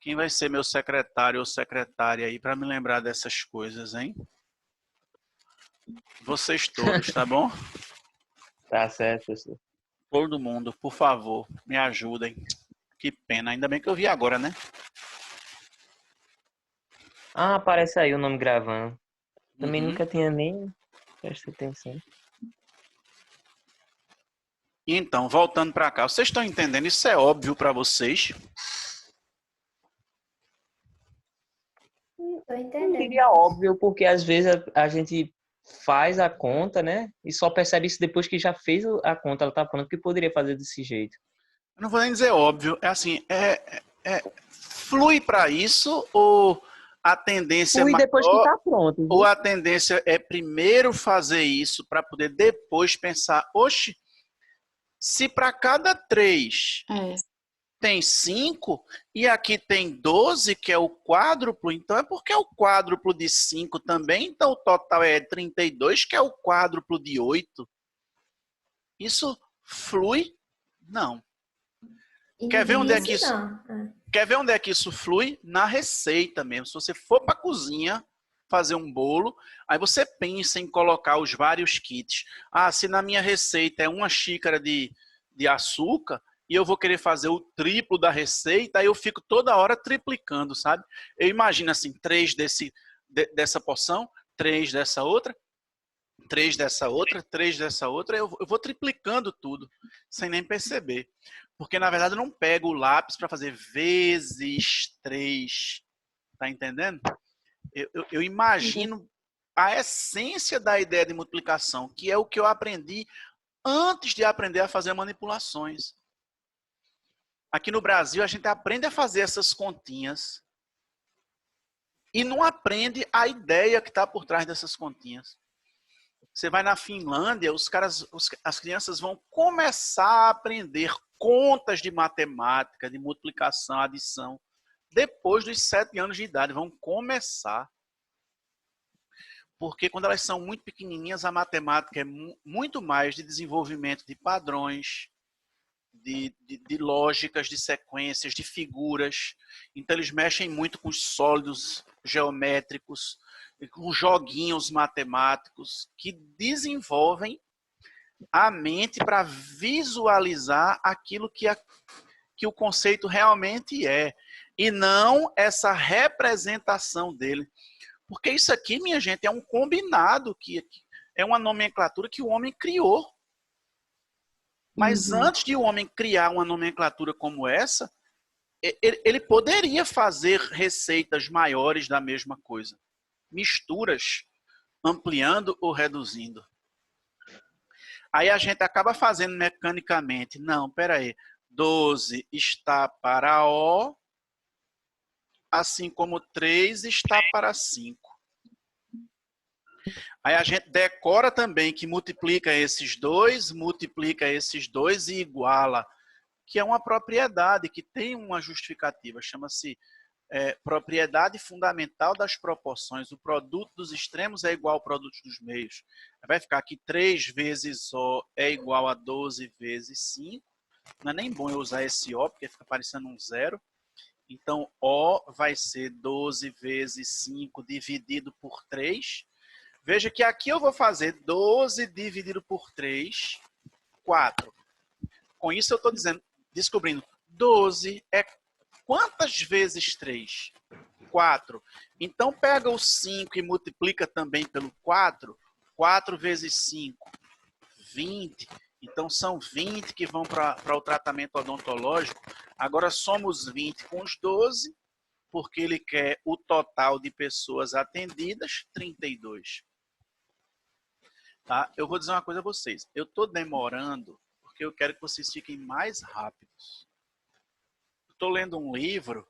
Quem vai ser meu secretário ou secretária aí para me lembrar dessas coisas, hein? Vocês todos, tá bom? Tá certo, professor. Todo mundo, por favor, me ajudem. Que pena, ainda bem que eu vi agora, né? Ah, aparece aí o nome gravando. Também Uhum. nunca tinha nem prestado atenção. Então, voltando para cá, vocês estão entendendo? Isso é óbvio para vocês? Tô Não entendendo. diria óbvio, porque às vezes a gente faz a conta, né? E só percebe isso depois que já fez a conta, ela tá pronta, que poderia fazer desse jeito. Eu não vou nem dizer óbvio, é assim, flui para isso ou a tendência é Fui depois que maior, tá pronto, ou viu? a tendência é primeiro fazer isso para poder depois pensar, oxe, se para cada 3 É. tem 5 e aqui tem 12, que é o quádruplo, então é porque é o quádruplo de 5 também, então o total é 32, que é o quádruplo de 8. Isso flui? Não. Quer ver onde é que isso, Não. quer ver onde é que isso flui? Na receita mesmo. Se você for para a cozinha fazer um bolo, aí você pensa em colocar os vários kits. Ah, se na minha receita é 1 xícara de açúcar e eu vou querer fazer o triplo da receita, aí eu fico toda hora triplicando, sabe? Eu imagino assim, 3 dessa porção, 3 dessa outra, 3 dessa outra, 3 dessa outra, eu vou triplicando tudo, sem nem perceber. Porque, na verdade, eu não pego o lápis para fazer vezes 3. Tá entendendo? Eu imagino a essência da ideia de multiplicação, que é o que eu aprendi antes de aprender a fazer manipulações. Aqui no Brasil, a gente aprende a fazer essas continhas e não aprende a ideia que está por trás dessas continhas. Você vai na Finlândia, as crianças vão começar a aprender contas de matemática, de multiplicação, adição, depois dos 7 anos de idade. Vão começar. Porque quando elas são muito pequenininhas, a matemática é muito mais de desenvolvimento de padrões, de lógicas, de sequências, de figuras. Então, eles mexem muito com os sólidos geométricos, com joguinhos matemáticos que desenvolvem a mente para visualizar aquilo que o conceito realmente é, e não essa representação dele. Porque isso aqui, minha gente, é um combinado, que é uma nomenclatura que o homem criou. Mas antes de o homem criar uma nomenclatura como essa, ele poderia fazer receitas maiores da mesma coisa. Misturas, ampliando ou reduzindo. Aí a gente acaba fazendo mecanicamente. Não, peraí. 12 está para O, assim como 3 está para 5. Aí a gente decora também que multiplica esses dois e iguala, que é uma propriedade que tem uma justificativa, chama-se propriedade fundamental das proporções. O produto dos extremos é igual ao produto dos meios. Vai ficar aqui 3 vezes O é igual a 12 vezes 5. Não é nem bom eu usar esse O, porque fica parecendo um zero. Então, O vai ser 12 vezes 5 dividido por 3. Veja que aqui eu vou fazer 12 dividido por 3, 4. Com isso eu estou descobrindo 12 é quantas vezes 3? 4. Então pega o 5 e multiplica também pelo 4. 4 vezes 5, 20. Então são 20 que vão para o tratamento odontológico. Agora somos 20 com os 12, porque ele quer o total de pessoas atendidas, 32. Tá? Eu vou dizer uma coisa a vocês. Eu estou demorando porque eu quero que vocês fiquem mais rápidos. Estou lendo um livro,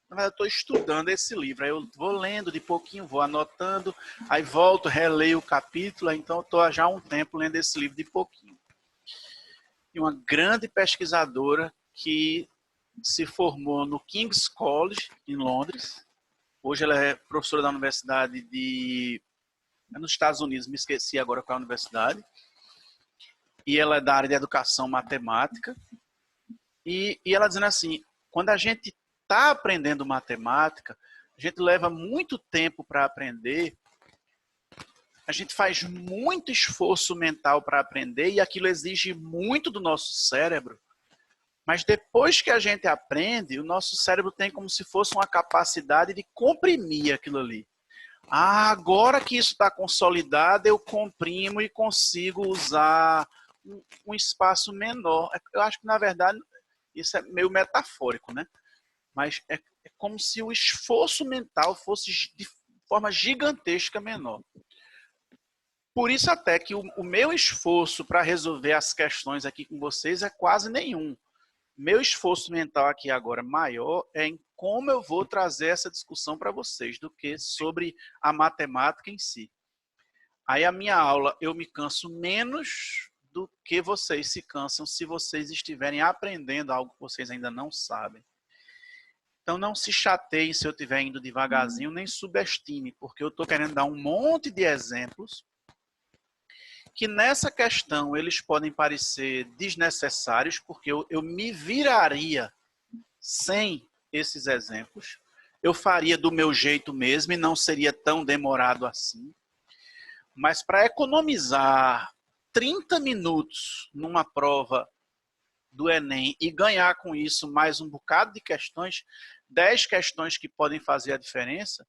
na verdade, estou estudando esse livro. Aí eu vou lendo de pouquinho, vou anotando, aí volto, releio o capítulo. Então, eu estou já há um tempo lendo esse livro de pouquinho. E uma grande pesquisadora que se formou no King's College, em Londres. Hoje ela é professora da Universidade nos Estados Unidos, me esqueci agora qual é a universidade. E ela é da área de educação matemática. E ela dizendo assim, quando a gente está aprendendo matemática, a gente leva muito tempo para aprender, a gente faz muito esforço mental para aprender e aquilo exige muito do nosso cérebro, mas depois que a gente aprende, o nosso cérebro tem como se fosse uma capacidade de comprimir aquilo ali. Agora que isso está consolidado, eu comprimo e consigo usar um espaço menor. Eu acho que, na verdade, isso é meio metafórico, né? Mas é como se o esforço mental fosse de forma gigantesca menor. Por isso até que o meu esforço para resolver as questões aqui com vocês é quase nenhum. Meu esforço mental aqui agora maior é em como eu vou trazer essa discussão para vocês do que sobre a matemática em si. Aí a minha aula eu me canso menos do que vocês se cansam se vocês estiverem aprendendo algo que vocês ainda não sabem. Então não se chateiem se eu estiver indo devagarzinho, nem subestime, porque eu estou querendo dar um monte de exemplos que nessa questão eles podem parecer desnecessários, porque eu me viraria sem esses exemplos. Eu faria do meu jeito mesmo e não seria tão demorado assim. Mas para economizar 30 minutos numa prova do Enem e ganhar com isso mais um bocado de questões, 10 questões que podem fazer a diferença,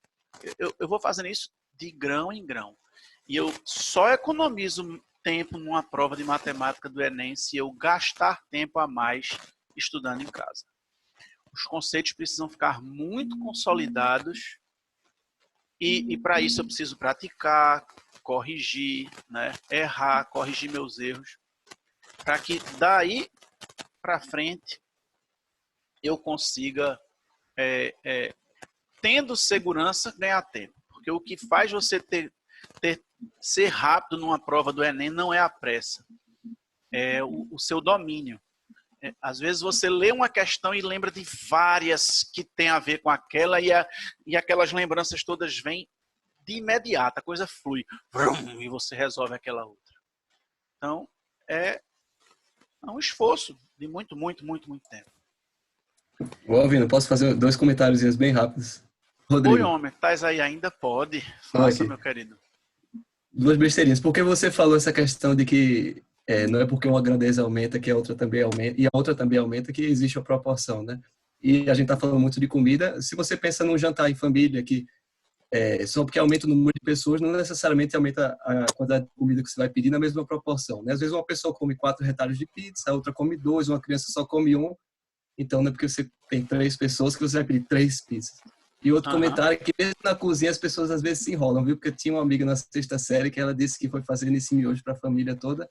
eu vou fazendo isso de grão em grão. E eu só economizo tempo numa prova de matemática do Enem se eu gastar tempo a mais estudando em casa. Os conceitos precisam ficar muito consolidados e para isso eu preciso praticar, corrigir, né? Errar, corrigir meus erros, para que daí para frente eu consiga, tendo segurança, ganhar tempo. Porque o que faz você ser rápido numa prova do Enem não é a pressa, é o seu domínio. Às vezes você lê uma questão e lembra de várias que tem a ver com aquela e aquelas lembranças todas vêm de imediato, a coisa flui e você resolve aquela outra. Então, é um esforço de muito, muito, muito, muito tempo. Ô, Alvino, posso fazer 2 comentáriozinhos bem rápidos? Rodrigo. Oi, homem, estás aí ainda? Pode. Faça, meu querido. 2 besteirinhas. Por que você falou essa questão de que não é porque uma grandeza aumenta que a outra também aumenta, e a outra também aumenta, que existe a proporção, né? E a gente está falando muito de comida. Se você pensa num jantar em família, que só porque aumenta o número de pessoas, não necessariamente aumenta a quantidade de comida que você vai pedir na mesma proporção, né? Às vezes uma pessoa come 4 retalhos de pizza, a outra come 2, uma criança só come 1. Então não é porque você tem 3 pessoas que você vai pedir 3 pizzas. E outro comentário é que mesmo na cozinha as pessoas às vezes se enrolam, viu? Porque tinha uma amiga na 6ª série que ela disse que foi fazer nesse miojo para a família toda.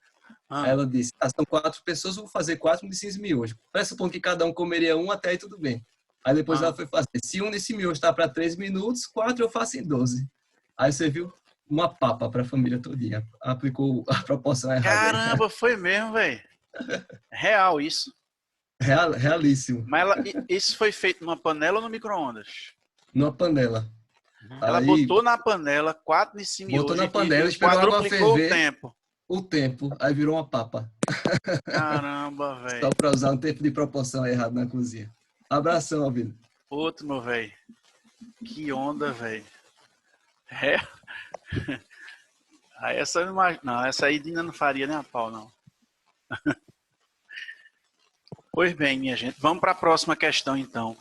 Aí ela disse, são 4 pessoas, vou fazer 4 nesse miojo. Pressupondo que cada um comeria 1, até aí tudo bem. Aí depois ela foi fazer, se um nesse miojo está para 3 minutos, 4 eu faço em 12. Aí você viu uma papa para a família todinha. Aplicou a proporção errada. Caramba, foi mesmo, velho. Real isso. Realíssimo. Mas isso foi feito numa panela ou no micro-ondas? Numa panela. Ela aí, botou na panela 4 nesse miojo. Botou na panela, esperou a água ferver. O tempo. Aí virou uma papa. Caramba, velho. Só para usar um tempo de proporção errado na cozinha. Abração, Alvino. Outro, meu velho. Que onda, velho. Essa eu não, não, essa aí Dina não faria nem a pau, não. Pois bem, minha gente. Vamos para a próxima questão, então.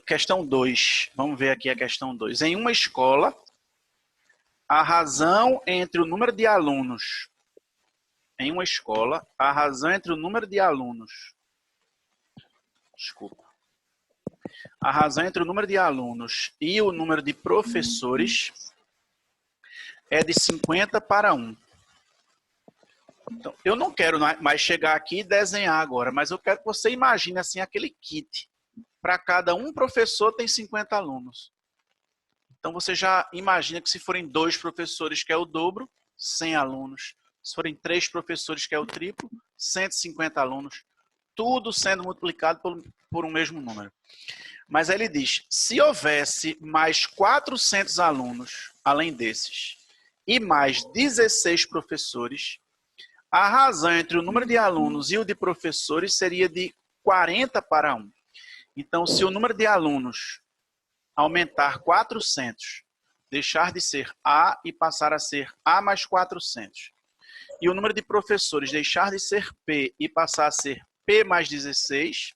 Questão 2. Vamos ver aqui a questão 2. Em uma escola, a razão entre o número de alunos... Em uma escola, a razão entre o número de alunos... Desculpa. A razão entre o número de alunos e o número de professores é de 50 para 1. Então, eu não quero mais chegar aqui e desenhar agora, mas eu quero que você imagine assim aquele kit. Para cada um professor tem 50 alunos. Então você já imagina que se forem 2 professores, que é o dobro, 100 alunos. Se forem 3 professores, que é o triplo, 150 alunos. Tudo sendo multiplicado por um mesmo número. Mas aí ele diz, se houvesse mais 400 alunos, além desses, e mais 16 professores, a razão entre o número de alunos e o de professores seria de 40 para 1. Então, se o número de alunos aumentar 400, deixar de ser A e passar a ser A mais 400, e o número de professores deixar de ser P e passar a ser P mais 16,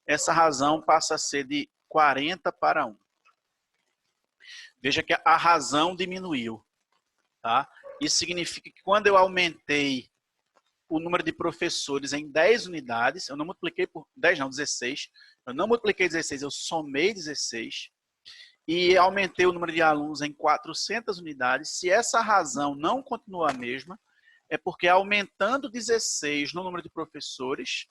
essa razão passa a ser de 40 para 1. Veja que a razão diminuiu. Tá? Isso significa que quando eu aumentei o número de professores em 10 unidades, eu não multipliquei por 10, não, 16. Eu não multipliquei 16, eu somei 16. E aumentei o número de alunos em 400 unidades. Se essa razão não continua a mesma, é porque aumentando 16 no número de professores,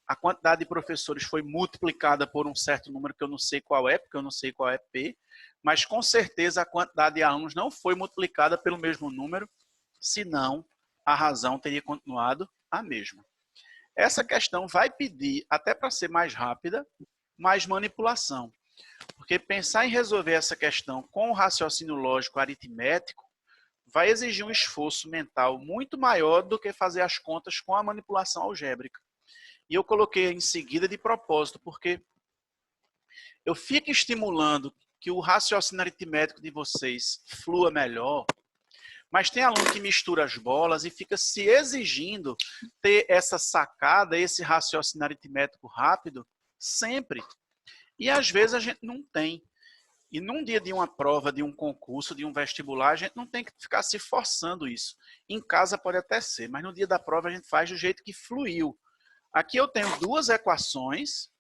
a quantidade de professores foi multiplicada por um certo número que eu não sei qual é, porque eu não sei qual é P, mas com certeza a quantidade de alunos não foi multiplicada pelo mesmo número, senão a razão teria continuado a mesma. Essa questão vai pedir, até para ser mais rápida, mais manipulação. Porque pensar em resolver essa questão com o raciocínio lógico aritmético vai exigir um esforço mental muito maior do que fazer as contas com a manipulação algébrica. E eu coloquei em seguida de propósito, porque eu fico estimulando que o raciocínio aritmético de vocês flua melhor, mas tem aluno que mistura as bolas e fica se exigindo ter essa sacada, esse raciocínio aritmético rápido, sempre. E às vezes a gente não tem. E num dia de uma prova, de um concurso, de um vestibular, a gente não tem que ficar se forçando isso. Em casa pode até ser, mas no dia da prova a gente faz do jeito que fluiu. Aqui eu tenho duas equações,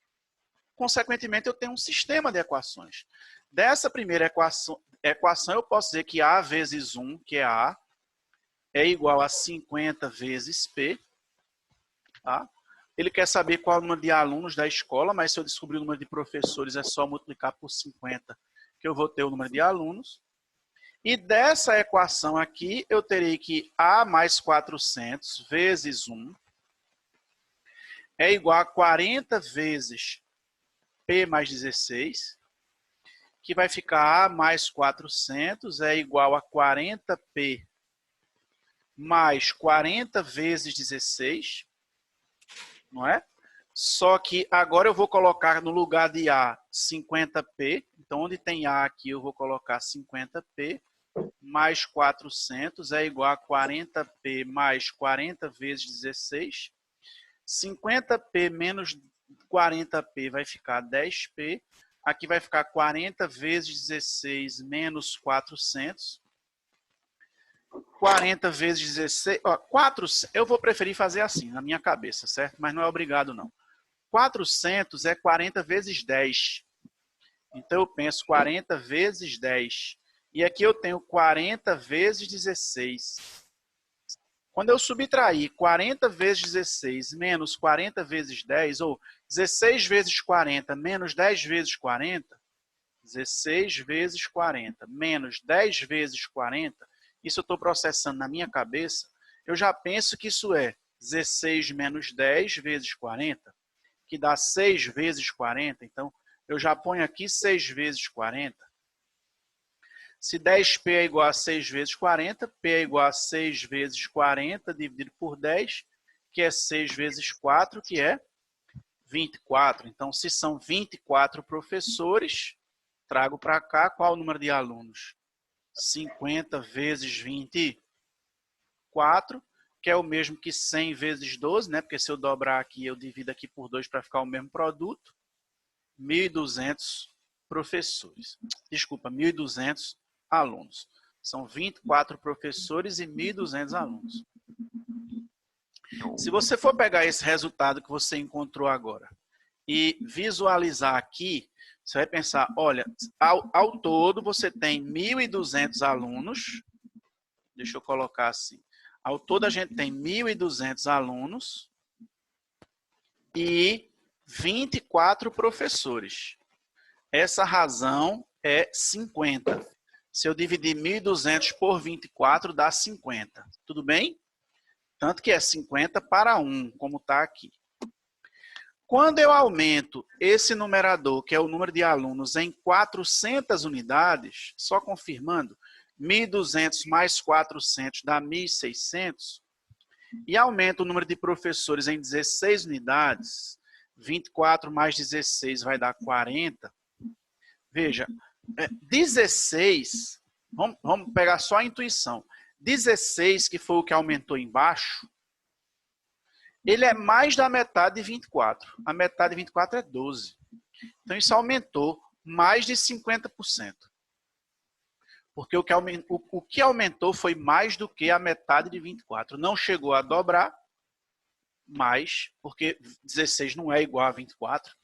consequentemente eu tenho um sistema de equações. Dessa primeira equação eu posso dizer que A vezes 1, que é A, é igual a 50 vezes P. Tá? Ele quer saber qual é o número de alunos da escola, mas se eu descobrir o número de professores é só multiplicar por 50, que eu vou ter o número de alunos. E dessa equação aqui, eu terei que A mais 400 vezes 1 é igual a 40 vezes P mais 16, que vai ficar A mais 400 é igual a 40P mais 40 vezes 16, não é? Só que agora eu vou colocar no lugar de A 50P, então onde tem A aqui eu vou colocar 50P mais 400 é igual a 40P mais 40 vezes 16. 50P menos 40P vai ficar 10P. Aqui vai ficar 40 vezes 16 menos 400. 40 vezes 16... Ó, 400, eu vou preferir fazer assim, na minha cabeça, certo? Mas não é obrigado, não. 400 é 40 vezes 10. Então, eu penso 40 vezes 10. E aqui eu tenho 40 vezes 16. Quando eu subtrair 40 vezes 16 menos 40 vezes 10, ou 16 vezes 40 menos 10 vezes 40, 16 vezes 40 menos 10 vezes 40, isso eu estou processando na minha cabeça, eu já penso que isso é 16 menos 10 vezes 40, que dá 6 vezes 40, então eu já ponho aqui 6 vezes 40. Se 10P é igual a 6 vezes 40, P é igual a 6 vezes 40 dividido por 10, que é 6 vezes 4, que é 24. Então, se são 24 professores, trago para cá qual o número de alunos? 50 vezes 24, que é o mesmo que 100 vezes 12, né? Porque se eu dobrar aqui, eu divido aqui por 2 para ficar o mesmo produto. 1.200 professores. Desculpa, 1.200 alunos. São 24 professores e 1.200 alunos. Se você for pegar esse resultado que você encontrou agora e visualizar aqui, você vai pensar, olha, ao todo você tem 1.200 alunos. Deixa eu colocar assim. Ao todo a gente tem 1.200 alunos e 24 professores. Essa razão é 50. Se eu dividir 1.200 por 24, dá 50. Tudo bem? Tanto que é 50 para 1, como está aqui. Quando eu aumento esse numerador, que é o número de alunos, em 400 unidades, só confirmando, 1.200 mais 400 dá 1.600, e aumento o número de professores em 16 unidades, 24 mais 16 vai dar 40. Veja, 16, vamos pegar só a intuição. 16, que foi o que aumentou embaixo, ele é mais da metade de 24. A metade de 24 é 12. Então, isso aumentou mais de 50%. Porque o que aumentou foi mais do que a metade de 24. Não chegou a dobrar, mas, porque 16 não é igual a 24,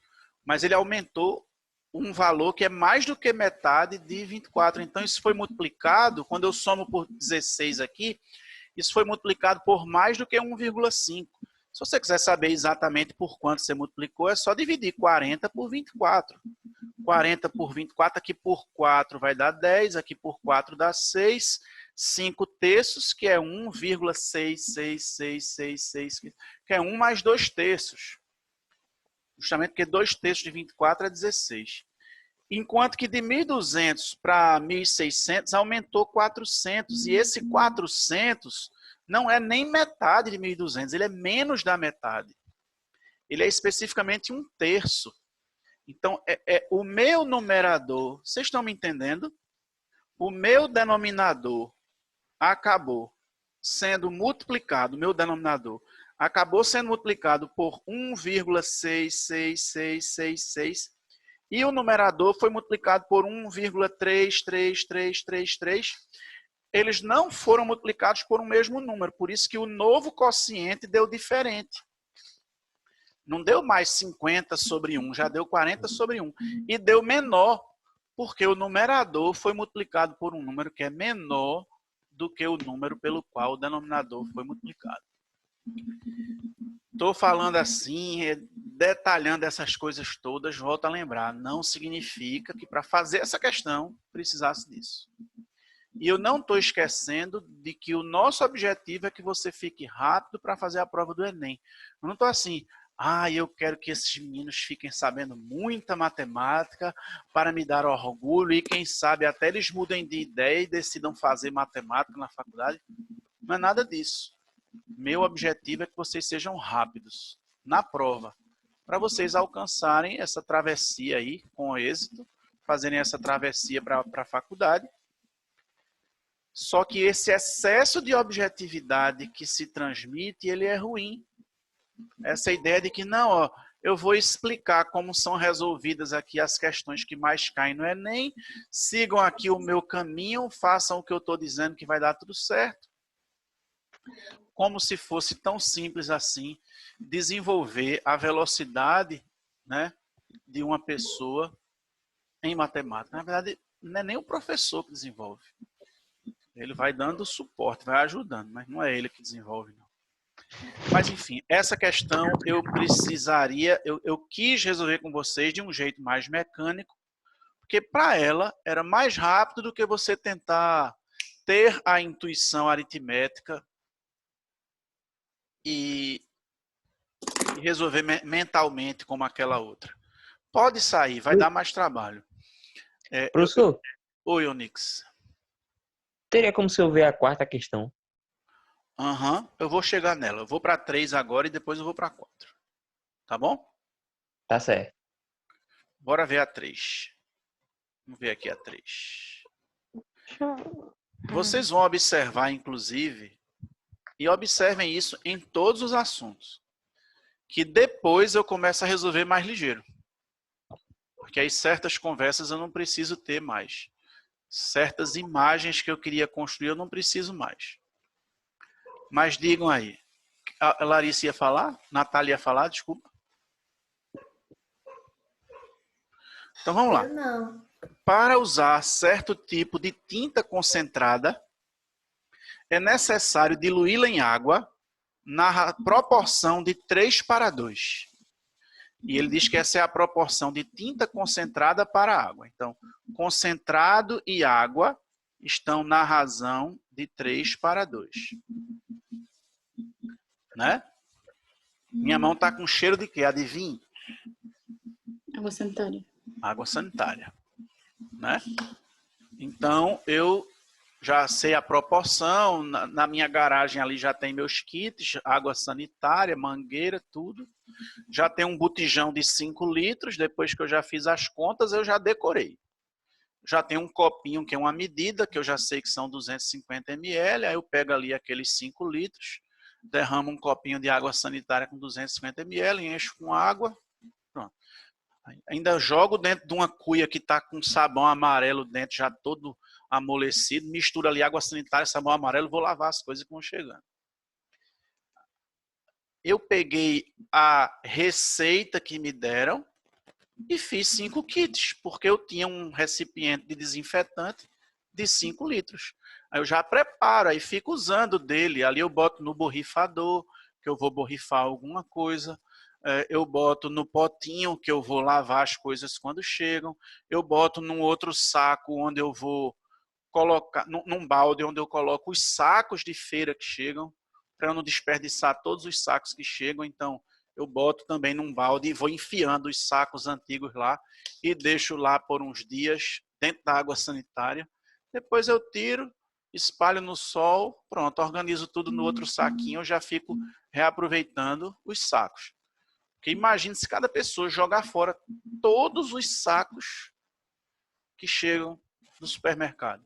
mas ele aumentou um valor que é mais do que metade de 24. Então, isso foi multiplicado, quando eu somo por 16 aqui, isso foi multiplicado por mais do que 1,5. Se você quiser saber exatamente por quanto você multiplicou, é só dividir 40 por 24. 40 por 24, aqui por 4 vai dar 10, aqui por 4 dá 6, 5 terços, que é 1,66666, que é 1 mais 2 terços. Justamente porque 2 terços de 24 é 16. Enquanto que de 1.200 para 1.600 aumentou 400, e esse 400 não é nem metade de 1.200, ele é menos da metade. Ele é especificamente 1 terço. Então, o meu numerador, vocês estão me entendendo? O meu denominador acabou sendo multiplicado, o meu denominador acabou sendo multiplicado por 1,66666 e o numerador foi multiplicado por 1,33333. Eles não foram multiplicados por um mesmo número, por isso que o novo quociente deu diferente. Não deu mais 50 sobre 1, já deu 40 sobre 1. E deu menor, porque o numerador foi multiplicado por um número que é menor do que o número pelo qual o denominador foi multiplicado. Estou falando assim, detalhando essas coisas todas, volto a lembrar, não significa que para fazer essa questão precisasse disso. E eu não estou esquecendo de que o nosso objetivo é que você fique rápido para fazer a prova do Enem. Eu não estou assim, eu quero que esses meninos fiquem sabendo muita matemática para me dar orgulho e quem sabe até eles mudem de ideia e decidam fazer matemática na faculdade. Não é nada disso. Meu objetivo é que vocês sejam rápidos na prova, para vocês alcançarem essa travessia aí com êxito, fazerem essa travessia para a faculdade. Só que esse excesso de objetividade que se transmite, ele é ruim. Essa ideia de que, não, eu vou explicar como são resolvidas aqui as questões que mais caem no Enem, sigam aqui o meu caminho, façam o que eu estou dizendo que vai dar tudo certo. Como se fosse tão simples assim desenvolver a velocidade, né, de uma pessoa em matemática. Na verdade, não é nem o professor que desenvolve. Ele vai dando suporte, vai ajudando, mas não é ele que desenvolve, não. Mas, enfim, essa questão eu precisaria, eu quis resolver com vocês de um jeito mais mecânico, porque para ela era mais rápido do que você tentar ter a intuição aritmética e resolver mentalmente como aquela outra. Pode sair, vai dar mais trabalho. Professor? Oi, Onix. Teria como se eu ver a quarta questão? Eu vou chegar nela. Eu vou para 3 agora e depois eu vou para 4. Tá bom? Tá certo. Bora ver a 3. Vamos ver aqui a 3. Vocês vão observar, inclusive, e observem isso em todos os assuntos, que depois eu começo a resolver mais ligeiro. Porque aí certas conversas eu não preciso ter mais. Certas imagens que eu queria construir eu não preciso mais. Mas digam aí. A Larissa ia falar? Natália ia falar? Desculpa. Então vamos lá. Não. Para usar certo tipo de tinta concentrada, é necessário diluí-la em água na proporção de 3:2. E ele diz que essa é a proporção de tinta concentrada para água. Então, concentrado e água estão na razão de 3:2. Né? Minha mão está com cheiro de quê? Adivinhe? Água sanitária. Água sanitária. Né? Então, eu já sei a proporção, na minha garagem ali já tem meus kits, água sanitária, mangueira, tudo. Já tem um botijão de 5 litros, depois que eu já fiz as contas, eu já decorei. Já tem um copinho que é uma medida, que eu já sei que são 250 ml, aí eu pego ali aqueles 5 litros, derramo um copinho de água sanitária com 250 ml, encho com água, pronto. Ainda jogo dentro de uma cuia que está com sabão amarelo dentro, já todo amolecido, mistura ali água sanitária, sabão amarelo, vou lavar as coisas que vão chegando. Eu peguei a receita que me deram e fiz 5 kits, porque eu tinha um recipiente de desinfetante de 5 litros. Aí eu já preparo, aí fico usando dele, ali eu boto no borrifador, que eu vou borrifar alguma coisa, eu boto no potinho, que eu vou lavar as coisas quando chegam, eu boto num outro saco onde eu vou colocar, num balde onde eu coloco os sacos de feira que chegam, para eu não desperdiçar todos os sacos que chegam, então eu boto também num balde e vou enfiando os sacos antigos lá e deixo lá por uns dias dentro da água sanitária. Depois eu tiro, espalho no sol, pronto, organizo tudo no outro saquinho, eu já fico reaproveitando os sacos. Porque imagine se cada pessoa jogar fora todos os sacos que chegam no supermercado.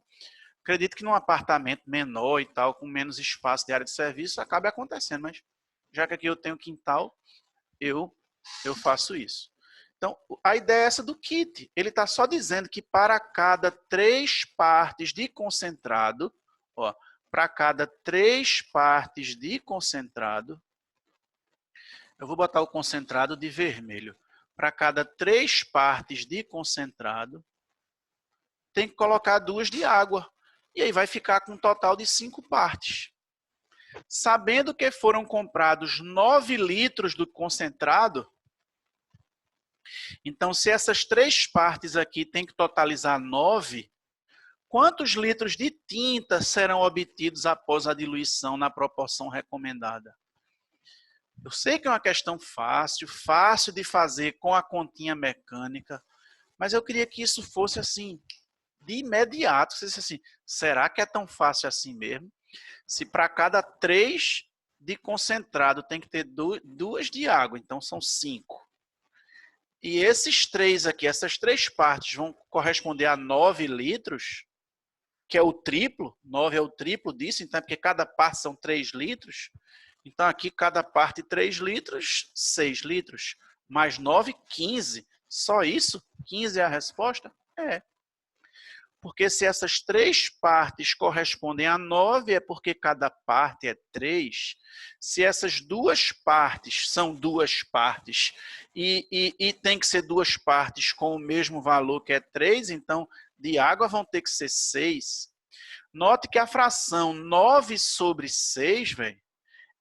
Acredito que num apartamento menor e tal, com menos espaço de área de serviço, acabe acontecendo, mas já que aqui eu tenho quintal, eu faço isso. Então, a ideia é essa do kit. Ele está só dizendo que para cada 3 partes de concentrado, ó, para cada 3 partes de concentrado, eu vou botar o concentrado de vermelho. Para cada 3 partes de concentrado, tem que colocar 2 de água. E aí vai ficar com um total de 5 partes. Sabendo que foram comprados 9 litros do concentrado, então se essas 3 partes aqui têm que totalizar 9, quantos litros de tinta serão obtidos após a diluição na proporção recomendada? Eu sei que é uma questão fácil de fazer com a continha mecânica, mas eu queria que isso fosse assim, de imediato. Você disse assim, será que é tão fácil assim mesmo? Se para cada 3 de concentrado tem que ter 2 de água, então são 5. E esses 3 aqui, essas 3 partes vão corresponder a 9 litros, que é o triplo, 9 é o triplo disso, então é porque cada parte são 3 litros. Então aqui cada parte 3 litros, 6 litros, mais 9, 15. Só isso? 15 é a resposta? É. Porque se essas 3 partes correspondem a 9, é porque cada parte é 3. Se essas 2 partes são 2 partes e tem que ser 2 partes com o mesmo valor que é 3, então de água vão ter que ser 6. Note que a fração 9 sobre 6, velho,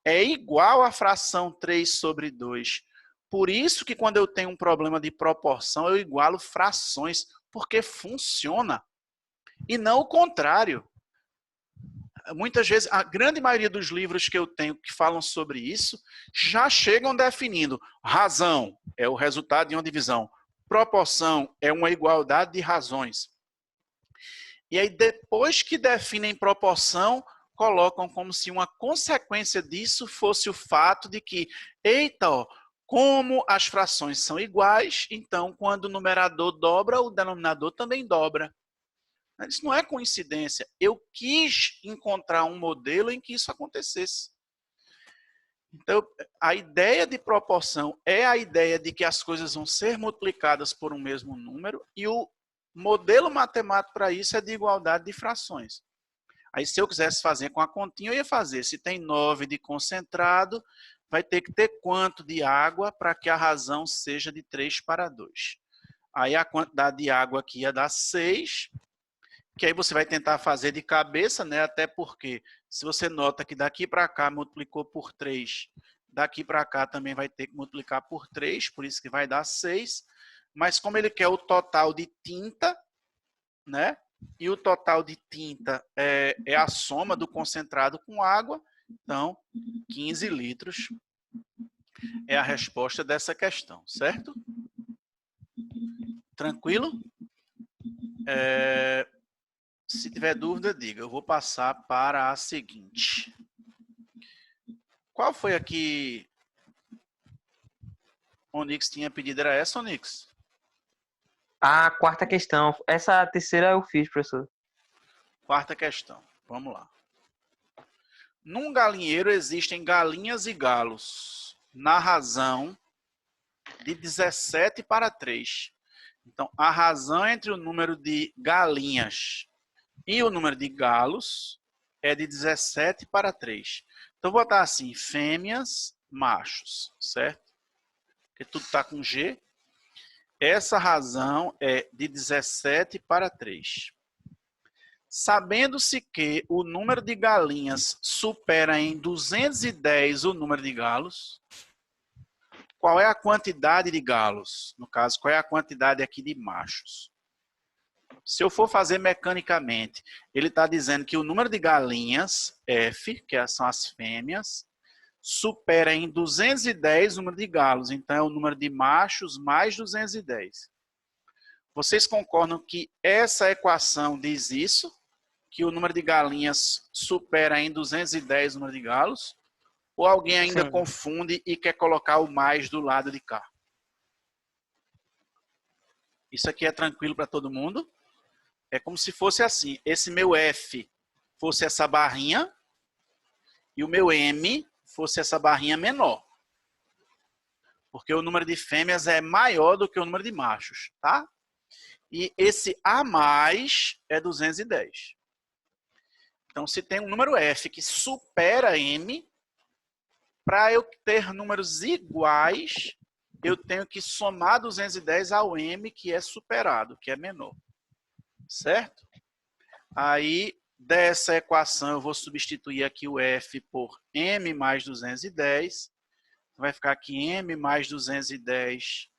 é igual à fração 3 sobre 2. Por isso que quando eu tenho um problema de proporção, eu igualo frações, porque funciona. E não o contrário. Muitas vezes, a grande maioria dos livros que eu tenho que falam sobre isso, já chegam definindo. Razão é o resultado de uma divisão. Proporção é uma igualdade de razões. E aí, depois que definem proporção, colocam como se uma consequência disso fosse o fato de que, eita, ó, como as frações são iguais, então quando o numerador dobra, o denominador também dobra. Isso não é coincidência. Eu quis encontrar um modelo em que isso acontecesse. Então, a ideia de proporção é a ideia de que as coisas vão ser multiplicadas por um mesmo número e o modelo matemático para isso é de igualdade de frações. Aí, se eu quisesse fazer com a continha, eu ia fazer. Se tem 9 de concentrado, vai ter que ter quanto de água para que a razão seja de 3 para 2. Aí, a quantidade de água aqui ia dar 6, que aí você vai tentar fazer de cabeça, né? Até porque, se você nota que daqui para cá multiplicou por 3, daqui para cá também vai ter que multiplicar por 3, por isso que vai dar 6. Mas como ele quer o total de tinta, né? E o total de tinta é a soma do concentrado com água, então 15 litros é a resposta dessa questão, certo? Tranquilo? Se tiver dúvida, diga. Eu vou passar para a seguinte. Qual foi a que Onix tinha pedido? Era essa, Onix? A quarta questão. Essa terceira eu fiz, professor. Quarta questão. Vamos lá. Num galinheiro existem galinhas e galos, na razão de 17 para 3. Então, a razão entre o número de galinhas e o número de galos é de 17 para 3. Então, vou botar assim, fêmeas, machos, certo? Porque tudo está com G. Essa razão é de 17 para 3. Sabendo-se que o número de galinhas supera em 210 o número de galos, qual é a quantidade de galos? No caso, qual é a quantidade aqui de machos? Se eu for fazer mecanicamente, ele está dizendo que o número de galinhas, F, que são as fêmeas, supera em 210 o número de galos. Então, é o número de machos mais 210. Vocês concordam que essa equação diz isso? Que o número de galinhas supera em 210 o número de galos? Ou alguém ainda Sim. confunde e quer colocar o mais do lado de cá? Isso aqui é tranquilo para todo mundo? É como se fosse assim. Esse meu F fosse essa barrinha e o meu M fosse essa barrinha menor. Porque o número de fêmeas é maior do que o número de machos, tá? E esse A mais é 210. Então, se tem um número F que supera M, para eu ter números iguais, eu tenho que somar 210 ao M, que é superado, que é menor. Certo? Aí, dessa equação, eu vou substituir aqui o F por M mais 210. Vai ficar aqui M mais 210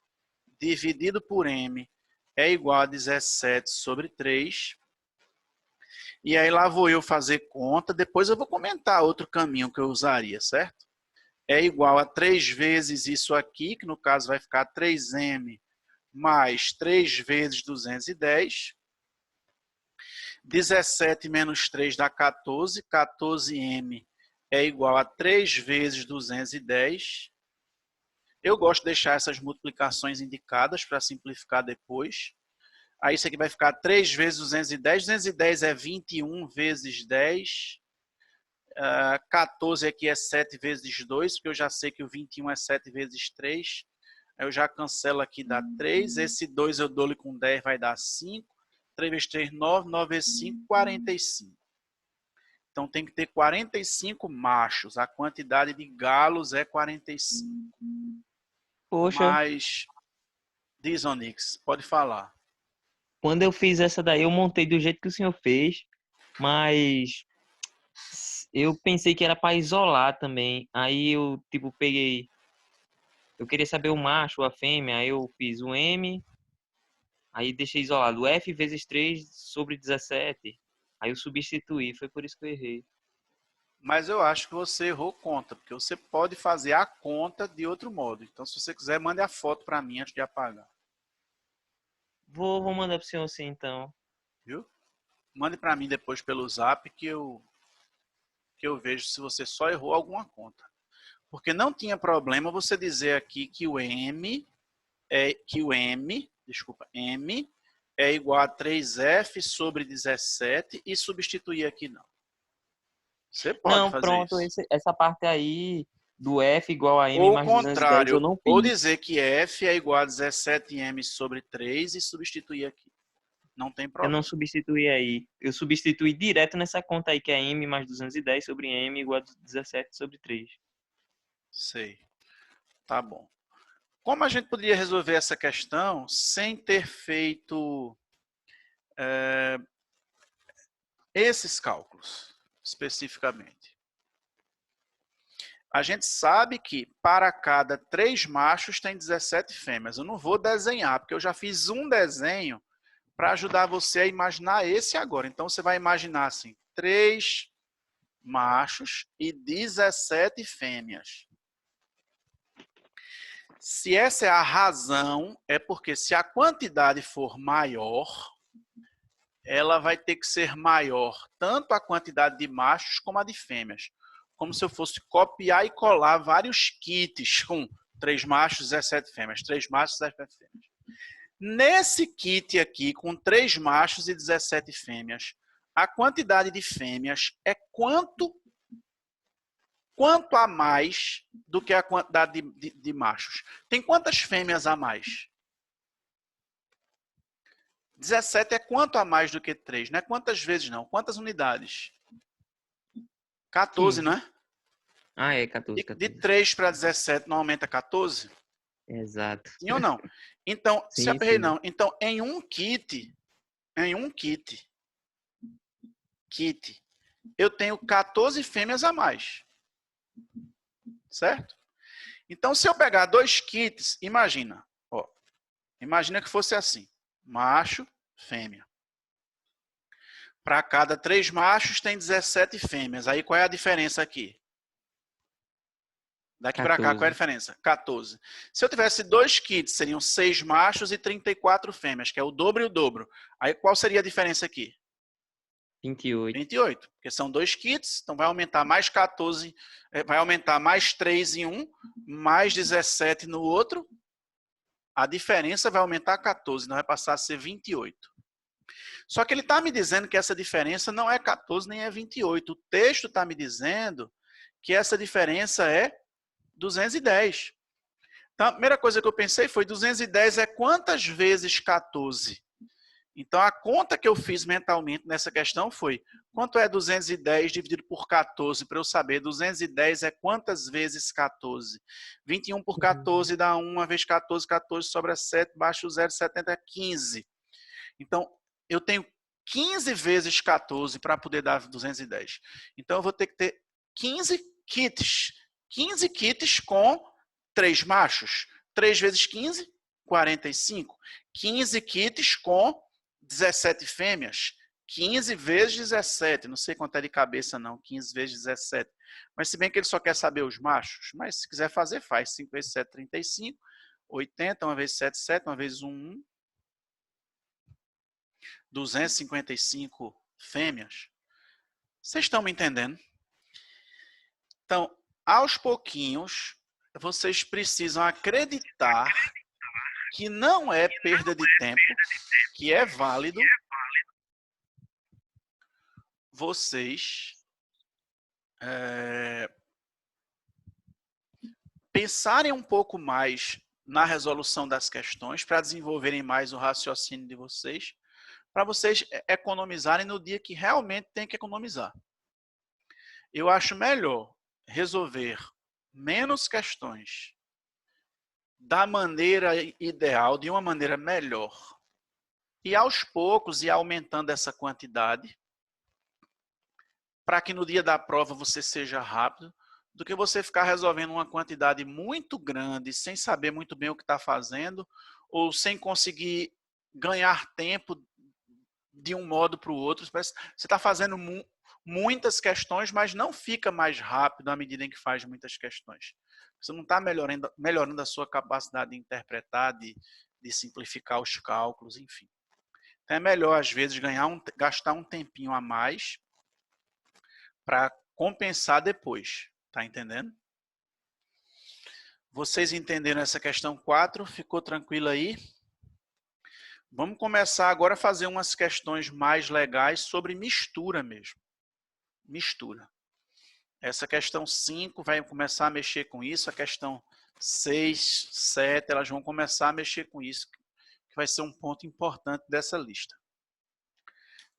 dividido por M é igual a 17 sobre 3. E aí lá vou eu fazer conta. Depois eu vou comentar outro caminho que eu usaria, certo? É igual a 3 vezes isso aqui, que no caso vai ficar 3M mais 3 vezes 210. 17 menos 3 dá 14. 14M é igual a 3 vezes 210. Eu gosto de deixar essas multiplicações indicadas para simplificar depois. Aí isso aqui vai ficar 3 vezes 210. 210 é 21 vezes 10. 14 aqui é 7 vezes 2, porque eu já sei que o 21 é 7 vezes 3. Aí eu já cancelo aqui, dá 3. Esse 2 eu dou-lhe com 10, vai dar 5. 3 vezes 3, 9. 9 vezes 5, 45. Então tem que ter 45 machos. A quantidade de galos é 45. Poxa, Mas, diz Onix, pode falar. quando eu fiz essa daí, eu montei do jeito que o senhor fez, mas eu pensei que era para isolar também. Aí eu, tipo, peguei. Eu queria saber o macho, a fêmea, aí eu fiz o M, aí deixei isolado o F vezes 3 sobre 17. Aí eu substituí, foi por isso que eu errei. Mas eu acho que você errou conta, porque você pode fazer a conta de outro modo. Então, se você quiser, mande a foto para mim antes de apagar. Vou mandar pro senhor sim, então. Viu? Mande para mim depois pelo zap que eu vejo se você só errou alguma conta. Porque não tinha problema você dizer aqui que o M é igual a 3F sobre 17 e substituir aqui não. Você pode Não, fazer pronto, isso. essa parte aí do F igual a M Ou o mais 210 eu contrário, não ou fiz. dizer que F é igual a 17M sobre 3 e substituir aqui. Não tem Eu não problema. substituí aí. Eu substituí direto nessa conta aí, que é M mais 210 sobre M igual a 17 sobre 3. Sei. Tá bom. Como a gente poderia resolver essa questão sem ter feito esses cálculos, especificamente? A gente sabe que para cada 3 machos tem 17 fêmeas. Eu não vou desenhar, porque eu já fiz um desenho para ajudar você a imaginar esse agora. Então, você vai imaginar assim, 3 machos e 17 fêmeas. Se essa é a razão, é porque se a quantidade for maior, ela vai ter que ser maior, tanto a quantidade de machos como a de fêmeas. Como se eu fosse copiar e colar vários kits com 3 machos, 17 fêmeas, 3 machos, 17 fêmeas. Nesse kit aqui, com 3 machos e 17 fêmeas, a quantidade de fêmeas é quanto a mais do que a quantidade de machos. Tem quantas fêmeas a mais? 17 é quanto a mais do que 3? Não é quantas vezes, não. Quantas unidades? 14, 15. não é? Ah, é 14, De 14. 3 para 17 não aumenta 14? Exato. Sim ou não? Então, se Sim, aperrei sim. não. Então, em um kit, eu tenho 14 fêmeas a mais. Certo? Então, se eu pegar 2 kits, imagina. Ó, imagina que fosse assim. Macho, fêmea. Para cada 3 machos tem 17 fêmeas. Aí qual é a diferença aqui? Daqui para cá, qual é a 14. diferença? 14. Se eu tivesse 2 kits, seriam 6 machos e 34 fêmeas, que é o dobro e o dobro. Aí qual seria a diferença aqui? 28. 28. Porque são 2 kits, então vai aumentar mais 14, vai aumentar mais 3 em um, mais 17 no outro. A diferença vai aumentar 14, não vai passar a ser 28. Só que ele está me dizendo que essa diferença não é 14 nem é 28. O texto está me dizendo que essa diferença é 210. Então, a primeira coisa que eu pensei foi 210 é quantas vezes 14? Então, a conta que eu fiz mentalmente nessa questão foi quanto é 210 dividido por 14? Para eu saber, 210 é quantas vezes 14? 21 por 14 dá 1 vezes 14, 14 sobra 7, baixo o 0, 70 é 15. Então, eu tenho 15 vezes 14 para poder dar 210. Então, eu vou ter que ter 15 kits. 15 kits com 3 machos. 3 vezes 15, 45. 15 kits com 17 fêmeas. 15 vezes 17. Não sei quanto é de cabeça, não. 15 vezes 17. Mas se bem que ele só quer saber os machos. Mas se quiser fazer, faz. 5 vezes 7, 35. 80. 1 vezes 7, 7. 1 vezes 1, 1. 255 fêmeas. Vocês estão me entendendo? Então, aos pouquinhos, vocês precisam acreditar que não é perda de tempo, que é válido vocês pensarem um pouco mais na resolução das questões, para desenvolverem mais o raciocínio de vocês, para vocês economizarem no dia que realmente tem que economizar. Eu acho melhor resolver menos questões da maneira ideal, de uma maneira melhor, e aos poucos ir aumentando essa quantidade, para que no dia da prova você seja rápido, do que você ficar resolvendo uma quantidade muito grande, sem saber muito bem o que está fazendo, ou sem conseguir ganhar tempo de um modo para o outro. Você está fazendo muitas questões, mas não fica mais rápido à medida em que faz muitas questões. Você não está melhorando a sua capacidade de interpretar, de simplificar os cálculos, enfim. Então é melhor, às vezes, gastar um tempinho a mais para compensar depois. Tá entendendo? Vocês entenderam essa questão 4? Ficou tranquilo aí? Vamos começar agora a fazer umas questões mais legais sobre mistura mesmo. Mistura. Essa questão 5 vai começar a mexer com isso. A questão 6, 7, elas vão começar a mexer com isso, que vai ser um ponto importante dessa lista.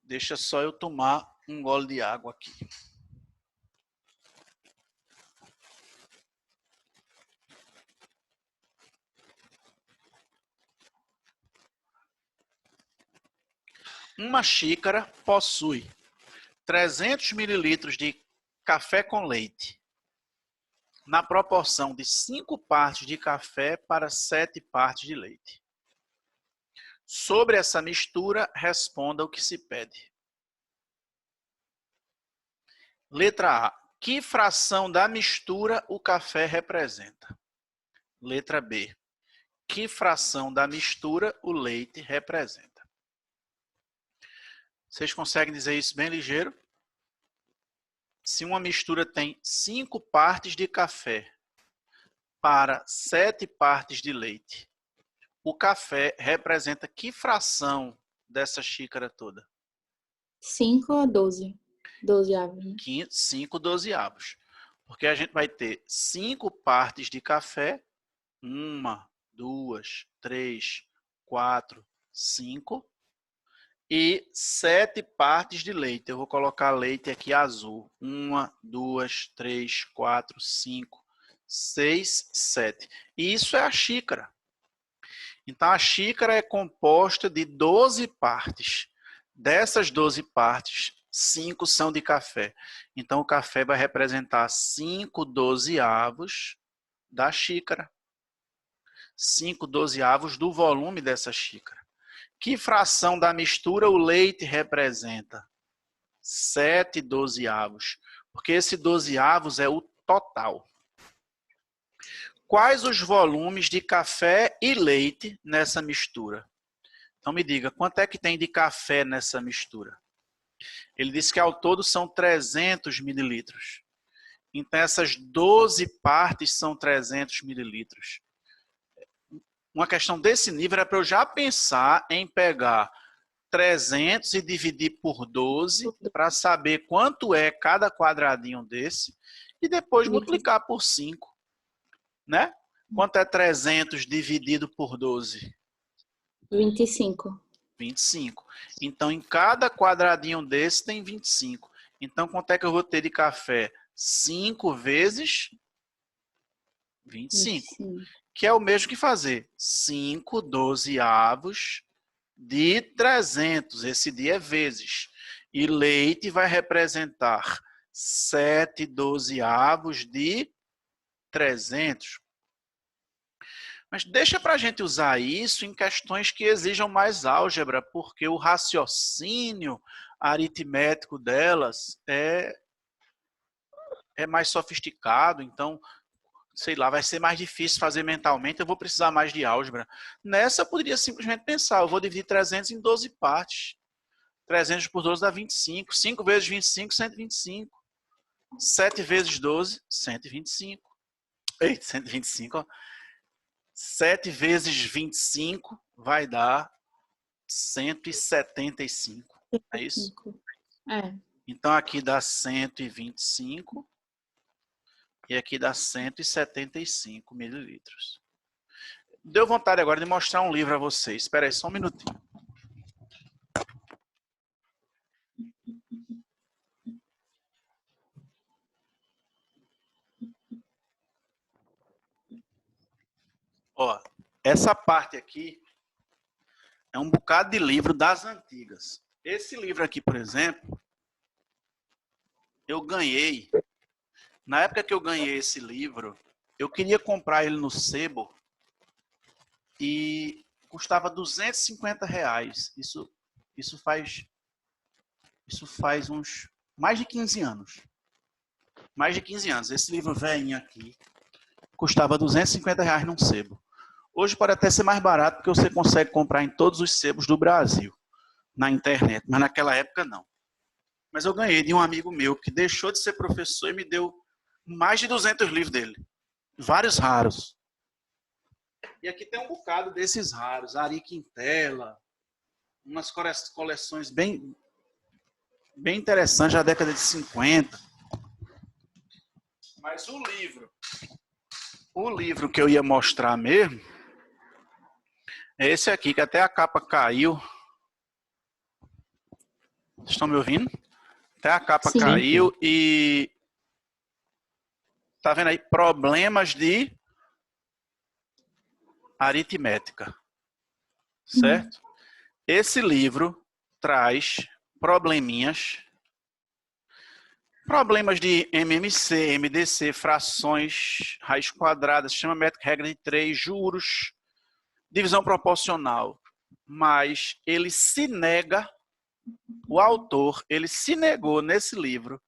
Deixa só eu tomar um gole de água aqui. Uma xícara possui 300 ml de café com leite, na proporção de 5 partes de café para 7 partes de leite. Sobre essa mistura, responda o que se pede. Letra A. Que fração da mistura o café representa? Letra B. Que fração da mistura o leite representa? Vocês conseguem dizer isso bem ligeiro? Se uma mistura tem 5 partes de café para 7 partes de leite, o café representa que fração dessa xícara toda? 5 ou 12? 12 avos, né? 5 dozeavos. Porque a gente vai ter 5 partes de café, 1, 2, 3, 4, 5, e 7 partes de leite. Eu vou colocar leite aqui azul. 1, 2, 3, 4, 5, 6, 7. E isso é a xícara. Então, a xícara é composta de 12 partes. Dessas 12 partes, 5 são de café. Então, o café vai representar 5 dozeavos da xícara. 5 dozeavos do volume dessa xícara. Que fração da mistura o leite representa? 7 dozeavos. Porque esse dozeavos é o total. Quais os volumes de café e leite nessa mistura? Então me diga, quanto é que tem de café nessa mistura? Ele disse que ao todo são 300 mililitros. Então essas 12 partes são 300 mililitros. Uma questão desse nível é para eu já pensar em pegar 300 e dividir por 12 para saber quanto é cada quadradinho desse e depois multiplicar por 5. Né? Quanto é 300 dividido por 12? 25. 25. Então, em cada quadradinho desse tem 25. Então, quanto é que eu vou ter de café? 5 vezes 25. 25. Que é o mesmo que fazer 5 dozeavos de 300. Esse dia é vezes. E leite vai representar 7 dozeavos de 300. Mas deixa para a gente usar isso em questões que exijam mais álgebra, porque o raciocínio aritmético delas é mais sofisticado, então, sei lá, vai ser mais difícil fazer mentalmente, eu vou precisar mais de álgebra. Nessa, eu poderia simplesmente pensar, eu vou dividir 300 em 12 partes. 300 por 12 dá 25. 5 vezes 25, 125. 7 vezes 12, 125. Eita, 125, ó. 7 vezes 25 vai dar 175. É isso? É. Então, aqui dá 125 e aqui dá 175 mililitros. Deu vontade agora de mostrar um livro a vocês. Espera aí, só um minutinho. Ó, essa parte aqui é um bocado de livro das antigas. Esse livro aqui, por exemplo, eu ganhei. Na época que eu ganhei esse livro, eu queria comprar ele no sebo e custava R$ 250. Isso faz uns mais de 15 anos. Mais de 15 anos. Esse livro velhinho aqui custava R$ 250 num sebo. Hoje pode até ser mais barato, porque você consegue comprar em todos os sebos do Brasil, na internet, mas naquela época não. Mas eu ganhei de um amigo meu que deixou de ser professor e me deu mais de 200 livros dele. Vários raros. E aqui tem um bocado desses raros. Ari Quintela, umas coleções bem interessantes da década de 50. Mas o livro que eu ia mostrar mesmo, é esse aqui, que até a capa caiu. Vocês estão me ouvindo? Até a capa caiu e... Tá vendo aí? Problemas de aritmética. Certo? Esse livro traz probleminhas. Problemas de MMC, MDC, frações, raiz quadrada, sistema métrico, regra de 3, juros, divisão proporcional. Mas ele se nega, o autor, ele se negou nesse livro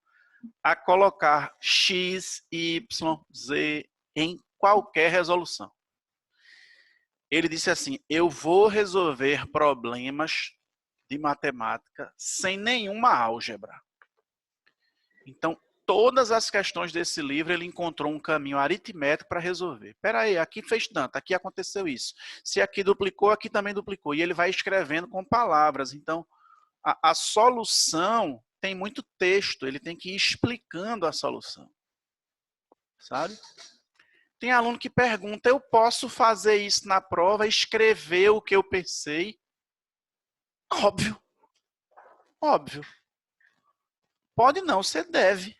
a colocar X, Y, Z em qualquer resolução. Ele disse assim, eu vou resolver problemas de matemática sem nenhuma álgebra. Então, todas as questões desse livro, ele encontrou um caminho aritmético para resolver. Espera aí, aqui fez tanto, aqui aconteceu isso. Se aqui duplicou, aqui também duplicou. E ele vai escrevendo com palavras. Então, a solução tem muito texto, ele tem que ir explicando a solução. Sabe? Tem aluno que pergunta, eu posso fazer isso na prova, escrever o que eu pensei? Óbvio. Óbvio. Pode não, você deve.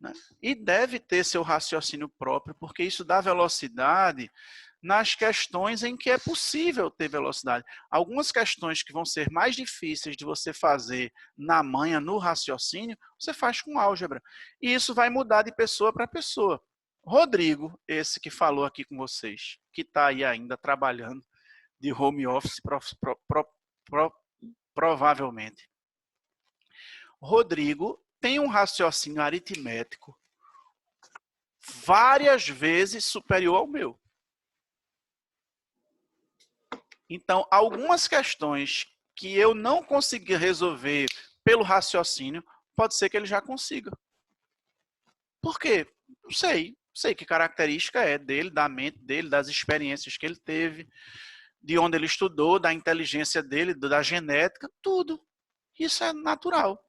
Né? E deve ter seu raciocínio próprio, porque isso dá velocidade nas questões em que é possível ter velocidade. Algumas questões que vão ser mais difíceis de você fazer na manha, no raciocínio, você faz com álgebra. E isso vai mudar de pessoa para pessoa. Rodrigo, esse que falou aqui com vocês, que está aí ainda trabalhando de home office, provavelmente. Rodrigo tem um raciocínio aritmético várias vezes superior ao meu. Então, algumas questões que eu não consegui resolver pelo raciocínio, pode ser que ele já consiga. Por quê? Não sei. Não sei que característica é dele, da mente dele, das experiências que ele teve, de onde ele estudou, da inteligência dele, da genética, tudo. Isso é natural.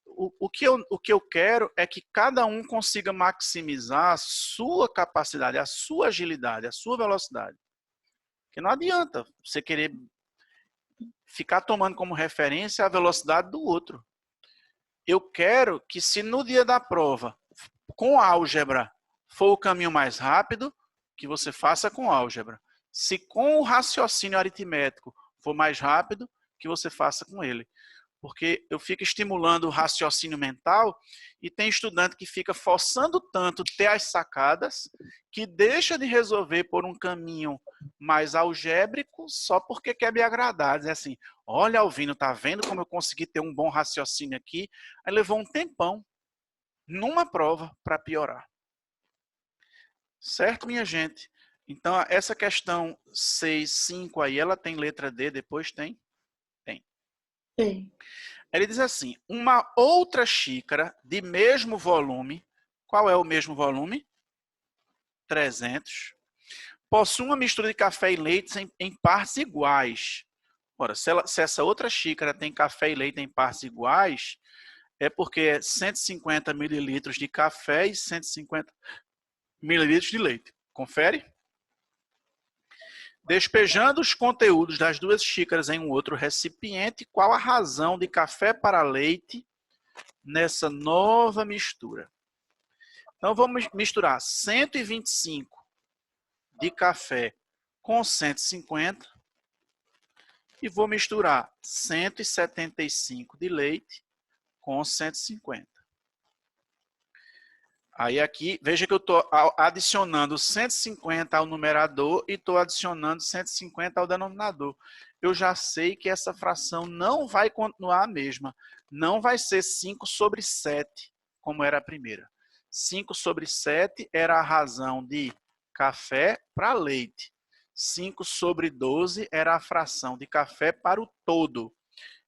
O que eu quero é que cada um consiga maximizar a sua capacidade, a sua agilidade, a sua velocidade. Porque não adianta você querer ficar tomando como referência a velocidade do outro. Eu quero que, se no dia da prova, com álgebra, for o caminho mais rápido, que você faça com álgebra. Se com o raciocínio aritmético for mais rápido, que você faça com ele. Porque eu fico estimulando o raciocínio mental e tem estudante que fica forçando tanto ter as sacadas que deixa de resolver por um caminho mais algébrico só porque quer me agradar. Diz assim, olha, Alvino, tá vendo como eu consegui ter um bom raciocínio aqui? Aí levou um tempão numa prova para piorar. Certo, minha gente? Então, essa questão 6, 5 aí, ela tem letra D, depois tem? Tem. Ele diz assim, uma outra xícara de mesmo volume, qual é o mesmo volume? 300. Possui uma mistura de café e leite em partes iguais. Ora, se essa outra xícara tem café e leite em partes iguais, é porque é 150 mililitros de café e 150 mililitros de leite. Confere? Despejando os conteúdos das duas xícaras em um outro recipiente, qual a razão de café para leite nessa nova mistura? Então, vamos misturar 125 de café com 150 e vou misturar 175 de leite com 150. Aí aqui, veja que eu estou adicionando 150 ao numerador e estou adicionando 150 ao denominador. Eu já sei que essa fração não vai continuar a mesma. Não vai ser 5 sobre 7, como era a primeira. 5 sobre 7 era a razão de café para leite. 5 sobre 12 era a fração de café para o todo.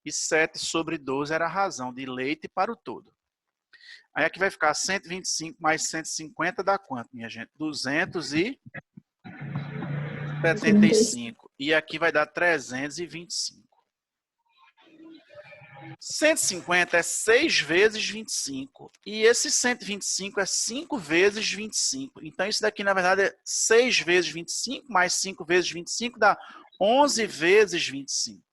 E 7 sobre 12 era a razão de leite para o todo. Aí aqui vai ficar 125 mais 150 dá quanto, minha gente? 275. E aqui vai dar 325. 150 é 6 vezes 25. E esse 125 é 5 vezes 25. Então, isso daqui, na verdade, é 6 vezes 25, mais 5 vezes 25 dá 11 vezes 25.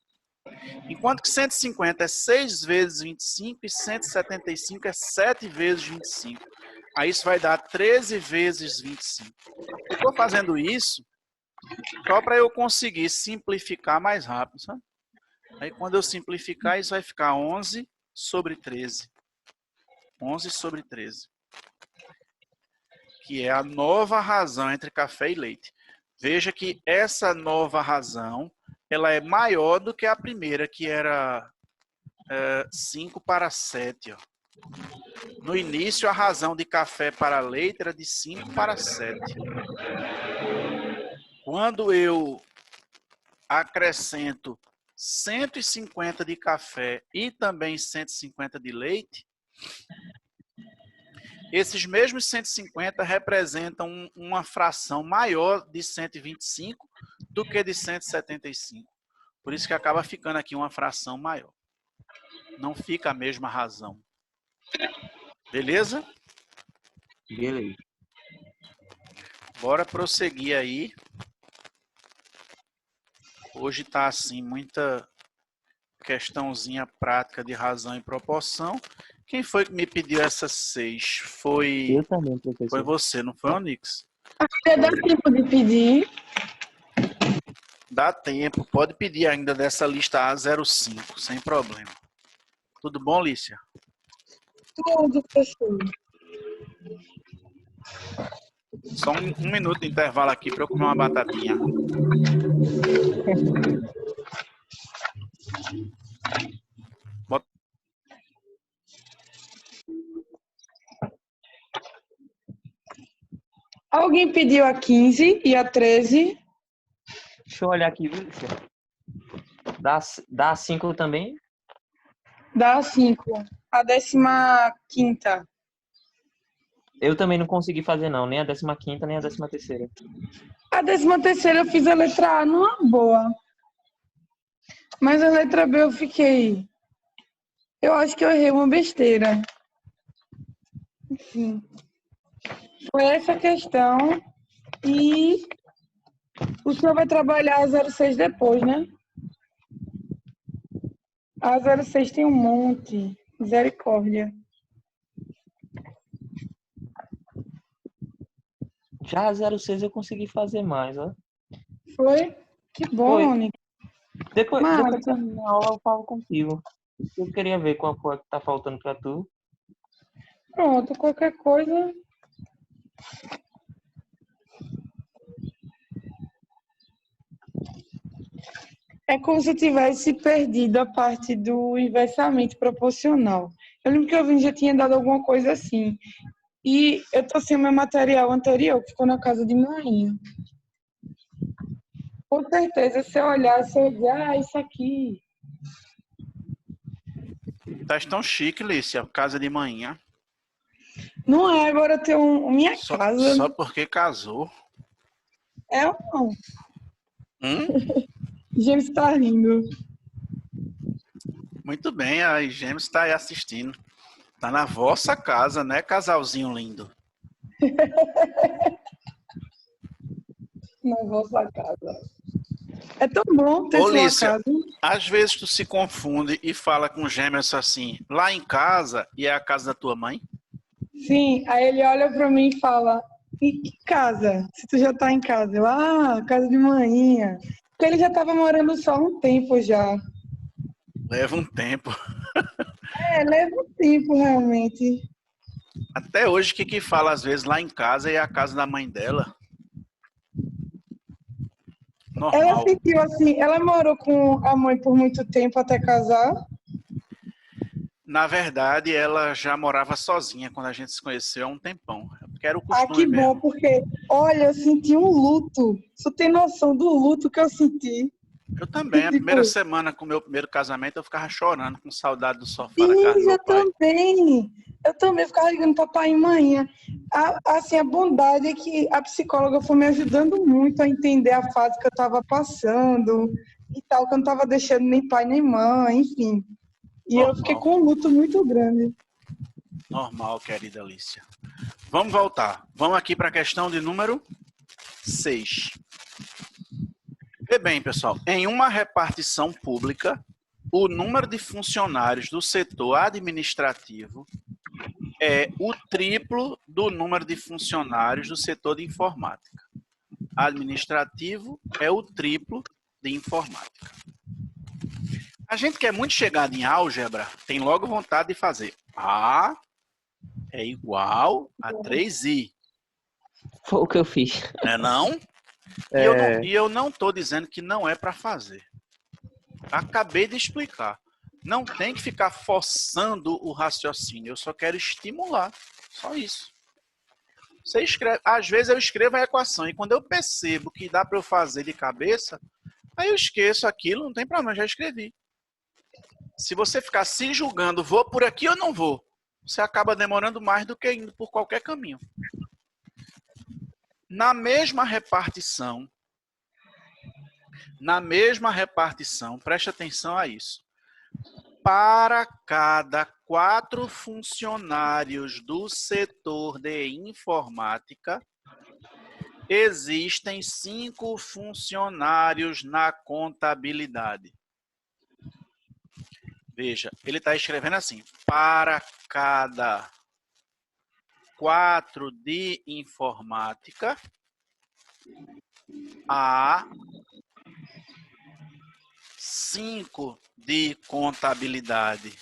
Enquanto que 150 é 6 vezes 25 e 175 é 7 vezes 25. Aí isso vai dar 13 vezes 25. Eu estou fazendo isso só para eu conseguir simplificar mais rápido, sabe? Aí quando eu simplificar, isso vai ficar 11 sobre 13. 11 sobre 13. Que é a nova razão entre café e leite. Veja que essa nova razão ela é maior do que a primeira, que era 5 para 7. Ó. No início, a razão de café para leite era de 5 para 7. Quando eu acrescento 150 de café e também 150 de leite, esses mesmos 150 representam uma fração maior de 125 do que de 175. Por isso que acaba ficando aqui uma fração maior. Não fica a mesma razão. Beleza? Beleza. Bora prosseguir aí. Hoje está assim, muita questãozinha prática de razão e proporção. Quem foi que me pediu essas 6? Foi também, professor. Foi você, não foi, Onix? Dá tempo de pedir. Dá tempo, pode pedir ainda dessa lista A05, sem problema. Tudo bom, Lícia? Tudo, professor. Só um minuto de intervalo aqui para eu comer uma batatinha. Alguém pediu a 15 e a 13? Deixa eu olhar aqui, viu, Lícia? Dá 5 também? Dá a 5. A 15ª. Eu também não consegui fazer, não. Nem a 15ª, nem a 13ª. A 13ª eu fiz a letra A numa boa. Mas a letra B eu fiquei. Eu acho que eu errei uma besteira. Enfim. Foi essa questão. E o senhor vai trabalhar a 06 depois, né? A 06 tem um monte. Misericórdia. Já a 06 eu consegui fazer mais, ó. Foi? Que bom, Foi. Nick. Depois Massa. que terminar a aula eu falo contigo. Eu queria ver qual foi que tá faltando pra tu. Pronto, qualquer coisa. É como se eu tivesse perdido a parte do inversamente proporcional. Eu lembro que o Vini já tinha dado alguma coisa assim. E eu tô sem o meu material anterior, que ficou na casa de manhã. Com certeza, se eu olhar, se eu dizer, isso aqui. Tá tão chique, Lícia, casa de manhã. Não é, agora eu tenho minha Só casa. porque casou. É ou não? Hum? James tá rindo. Muito bem, a Gêmeos está aí assistindo. Tá na vossa casa, né, casalzinho lindo? Na vossa casa. É tão bom ter Ô, sua Lícia, casa. às vezes tu se confunde e fala com Gêmeos assim, lá em casa e é a casa da tua mãe? Sim, aí ele olha pra mim e fala, e que casa? Se tu já tá em casa. Eu, casa de manhã. Porque ele já tava morando só um tempo já. Leva um tempo. Leva um tempo, realmente. Até hoje, que fala às vezes lá em casa é a casa da mãe dela. Ela Normal. sentiu assim, ela morou com a mãe por muito tempo até casar. Na verdade, ela já morava sozinha quando a gente se conheceu há um tempão. Porque era o Que costume bom, mesmo. porque, olha, eu senti um luto. Você tem noção do luto que eu senti? Eu também. A Tipo, primeira semana com o meu primeiro casamento, eu ficava chorando, com saudade do sofá da casa do sim, meu eu pai. também. Eu também ficava ligando para pai e mãe. Assim, a bondade é que a psicóloga foi me ajudando muito a entender a fase que eu estava passando e tal, que eu não estava deixando nem pai nem mãe, enfim. E eu fiquei com um luto muito grande. Normal, querida Alicia. Vamos voltar. Vamos aqui para a questão de número 6. Vê bem, pessoal. Em uma repartição pública, o número de funcionários do setor administrativo é o triplo do número de funcionários do setor de informática. Administrativo é o triplo de informática. A gente que é muito chegado em álgebra tem logo vontade de fazer A é igual a 3i. Foi o que eu fiz. Não é não? E eu não estou dizendo que não é para fazer. Acabei de explicar. Não tem que ficar forçando o raciocínio. Eu só quero estimular. Só isso. Você escreve. Às vezes eu escrevo a equação e quando eu percebo que dá para eu fazer de cabeça, Aí eu esqueço aquilo, não tem problema, já escrevi. Se você ficar se julgando, vou por aqui ou não vou, você acaba demorando mais do que indo por qualquer caminho. Na mesma repartição, preste atenção a isso. Para cada 4 funcionários do setor de informática, existem 5 funcionários na contabilidade. Veja, ele está escrevendo assim, para cada 4 de informática, há 5 de contabilidade.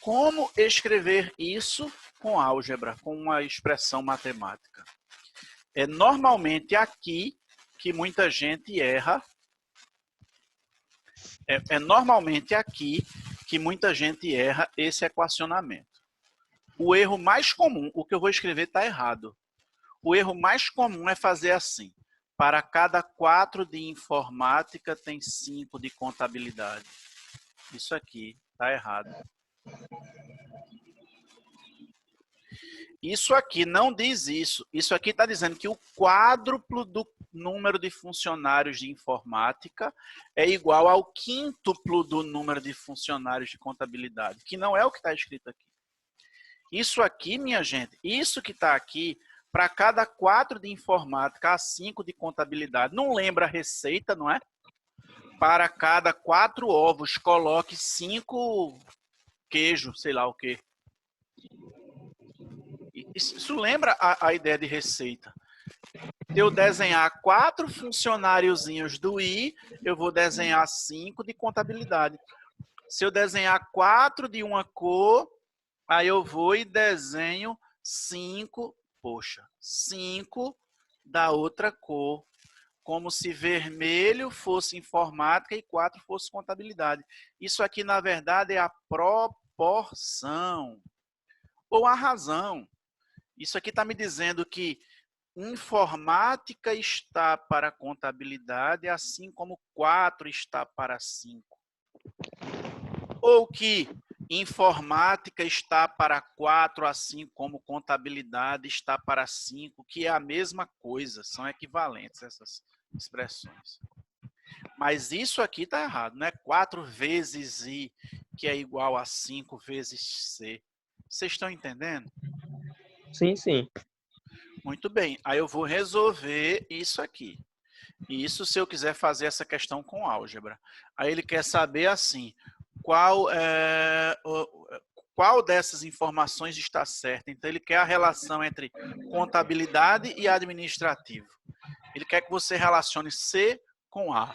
Como escrever isso com álgebra, com uma expressão matemática? É normalmente aqui que muita gente erra. É normalmente aqui que muita gente erra esse equacionamento. O erro mais comum, o que eu vou escrever está errado. O erro mais comum é fazer assim. Para cada 4 de informática, tem 5 de contabilidade. Isso aqui está errado. Isso aqui não diz isso. Isso aqui está dizendo que o quádruplo do número de funcionários de informática é igual ao quíntuplo do número de funcionários de contabilidade, que não é o que está escrito aqui. Isso aqui, minha gente, isso que está aqui, para cada 4 de informática, há 5 de contabilidade. Não lembra a receita, não é? Para cada 4 ovos, coloque 5 queijos, sei lá o quê. Isso lembra a ideia de receita. Eu desenhar 4 funcionáriozinhos do I, eu vou desenhar 5 de contabilidade. Se eu desenhar 4 de uma cor, aí eu vou e desenho 5 da outra cor. Como se vermelho fosse informática e 4 fosse contabilidade. Isso aqui, na verdade, é a proporção ou a razão. Isso aqui está me dizendo que informática está para contabilidade, assim como 4 está para 5. Ou que informática está para 4, assim como contabilidade está para 5, que é a mesma coisa, são equivalentes essas expressões. Mas isso aqui está errado, não é 4 vezes I, que é igual a 5 vezes C. Vocês estão entendendo? Sim, sim. Muito bem, aí eu vou resolver isso aqui. Isso se eu quiser fazer essa questão com álgebra. Aí ele quer saber assim, qual dessas informações está certa. Então ele quer a relação entre contabilidade e administrativo. Ele quer que você relacione C com A.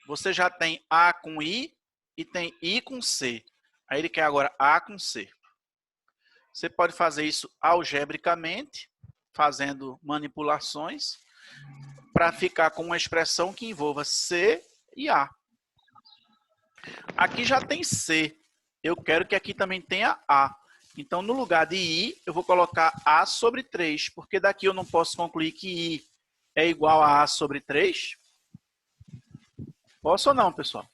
Você já tem A com I e tem I com C. Aí ele quer agora A com C. Você pode fazer isso algebricamente, fazendo manipulações, para ficar com uma expressão que envolva C e A. Aqui já tem C. Eu quero que aqui também tenha A. Então, no lugar de I, eu vou colocar A sobre 3, porque daqui eu não posso concluir que I é igual a A sobre 3. Posso ou não, pessoal?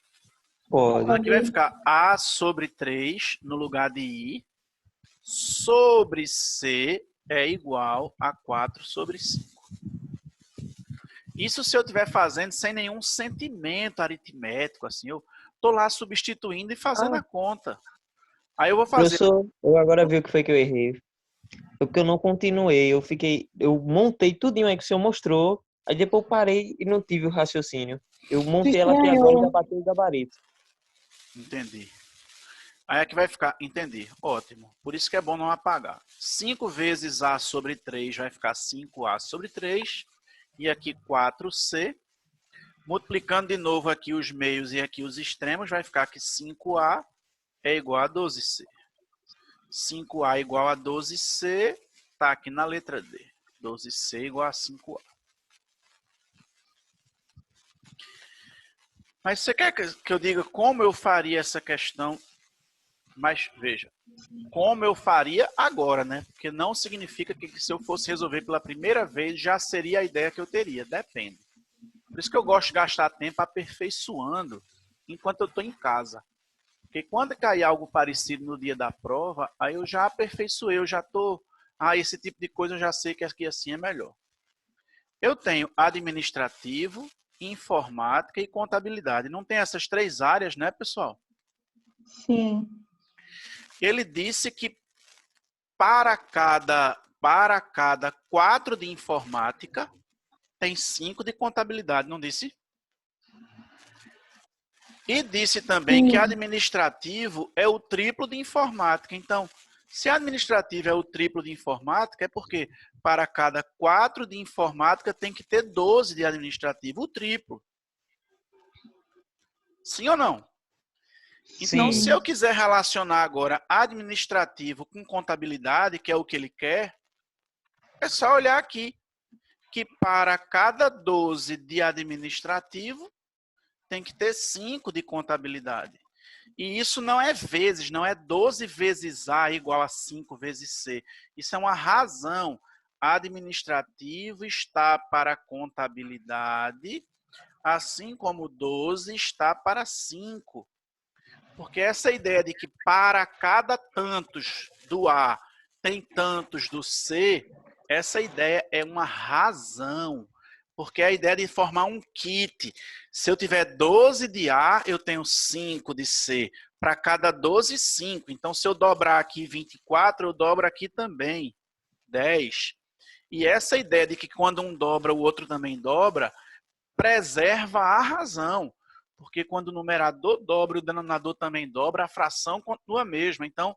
Pode. Aqui vai ficar A sobre 3 no lugar de I, sobre C é igual a 4 sobre 5. Isso se eu estiver fazendo sem nenhum sentimento aritmético, assim, eu estou lá substituindo e fazendo a conta. Aí eu vou fazer... Professor, eu agora vi o que foi que eu errei. Porque eu não continuei, eu montei tudinho aí que o senhor mostrou, aí depois eu parei e não tive o raciocínio. Eu montei ela aqui agora e já bateu o gabarito. Entendi. Aí aqui vai ficar, entendi, ótimo. Por isso que é bom não apagar. 5 vezes A sobre 3 vai ficar 5A sobre 3. E aqui 4C. Multiplicando de novo aqui os meios e aqui os extremos, vai ficar que 5A é igual a 12C. 5A igual a 12C, está aqui na letra D. 12C igual a 5A. Mas você quer que eu diga como eu faria essa questão? Mas veja, como eu faria agora, né? Porque não significa que se eu fosse resolver pela primeira vez, já seria a ideia que eu teria. Depende. Por isso que eu gosto de gastar tempo aperfeiçoando enquanto eu estou em casa. Porque quando cair algo parecido no dia da prova, aí eu já aperfeiçoei, eu já estou... esse tipo de coisa eu já sei que aqui assim é melhor. Eu tenho administrativo, informática e contabilidade. Não tem essas 3 áreas, né, pessoal? Sim. Ele disse que para cada 4 de informática, tem 5 de contabilidade, não disse? E disse também que administrativo é o triplo de informática. Então, se administrativo é o triplo de informática, é porque para cada 4 de informática tem que ter 12 de administrativo, o triplo. Sim ou não? Então, Sim. se eu quiser relacionar agora administrativo com contabilidade, que é o que ele quer, é só olhar aqui, que para cada 12 de administrativo, tem que ter 5 de contabilidade. E isso não é vezes, não é 12 vezes A igual a 5 vezes C. Isso é uma razão. Administrativo está para contabilidade, assim como 12 está para 5. Porque essa ideia de que para cada tantos do A tem tantos do C, essa ideia é uma razão. Porque é a ideia de formar um kit. Se eu tiver 12 de A, eu tenho 5 de C. Para cada 12, 5. Então, se eu dobrar aqui 24, eu dobro aqui também 10. E essa ideia de que quando um dobra, o outro também dobra, preserva a razão. Porque quando o numerador dobra e o denominador também dobra, a fração continua a mesma. Então,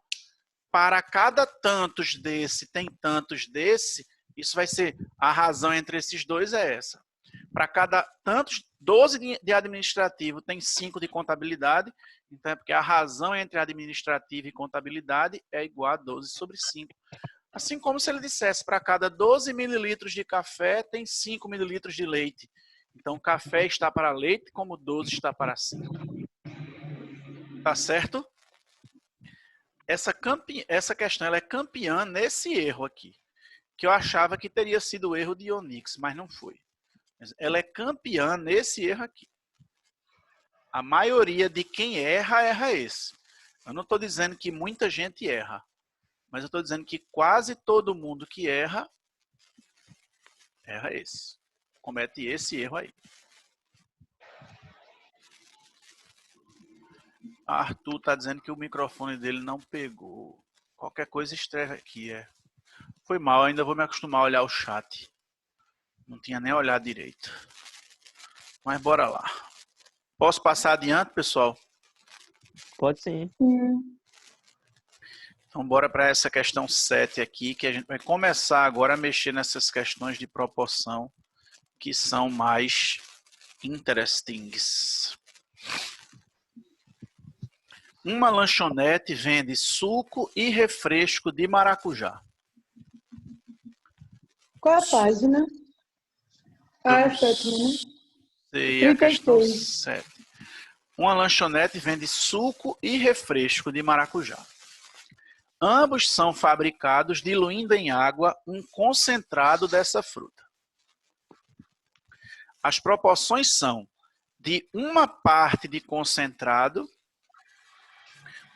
para cada tantos desse, tem tantos desse, isso vai ser, a razão entre esses dois é essa. Para cada tantos, 12 de administrativo tem 5 de contabilidade, então é porque a razão entre administrativo e contabilidade é igual a 12 sobre 5. Assim como se ele dissesse, para cada 12 mililitros de café tem 5 mililitros de leite. Então, café está para leite, como 12 está para 5. Tá certo? Essa questão ela é campeã nesse erro aqui, que eu achava que teria sido o erro de Onyx, mas não foi. Ela é campeã nesse erro aqui. A maioria de quem erra esse. Eu não estou dizendo que muita gente erra, mas eu estou dizendo que quase todo mundo que erra esse. Comete esse erro aí. Arthur está dizendo que o microfone dele não pegou. Qualquer coisa escreve aqui. Foi mal, ainda vou me acostumar a olhar o chat. Não tinha nem olhado direito. Mas bora lá. Posso passar adiante, pessoal? Pode sim. Então bora para essa questão 7 aqui, que a gente vai começar agora a mexer nessas questões de proporção que são mais interestings. Uma lanchonete vende suco e refresco de maracujá. Qual a página? É 7, né? Sei, a questão 36. 7. Uma lanchonete vende suco e refresco de maracujá. Ambos são fabricados diluindo em água um concentrado dessa fruta. As proporções são de 1 parte de concentrado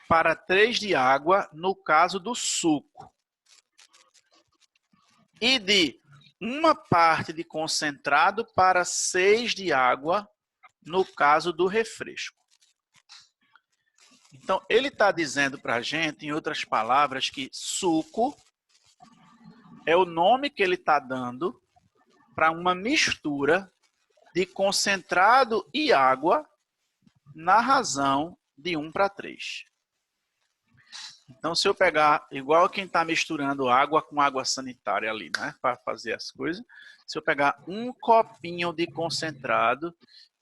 para 3 de água no caso do suco. E de 1 parte de concentrado para 6 de água no caso do refresco. Então, ele está dizendo para a gente, em outras palavras, que suco é o nome que ele está dando para uma mistura de concentrado e água na razão de 1 para 3. Então, se eu pegar, igual quem está misturando água com água sanitária ali, né, para fazer as coisas, se eu pegar um copinho de concentrado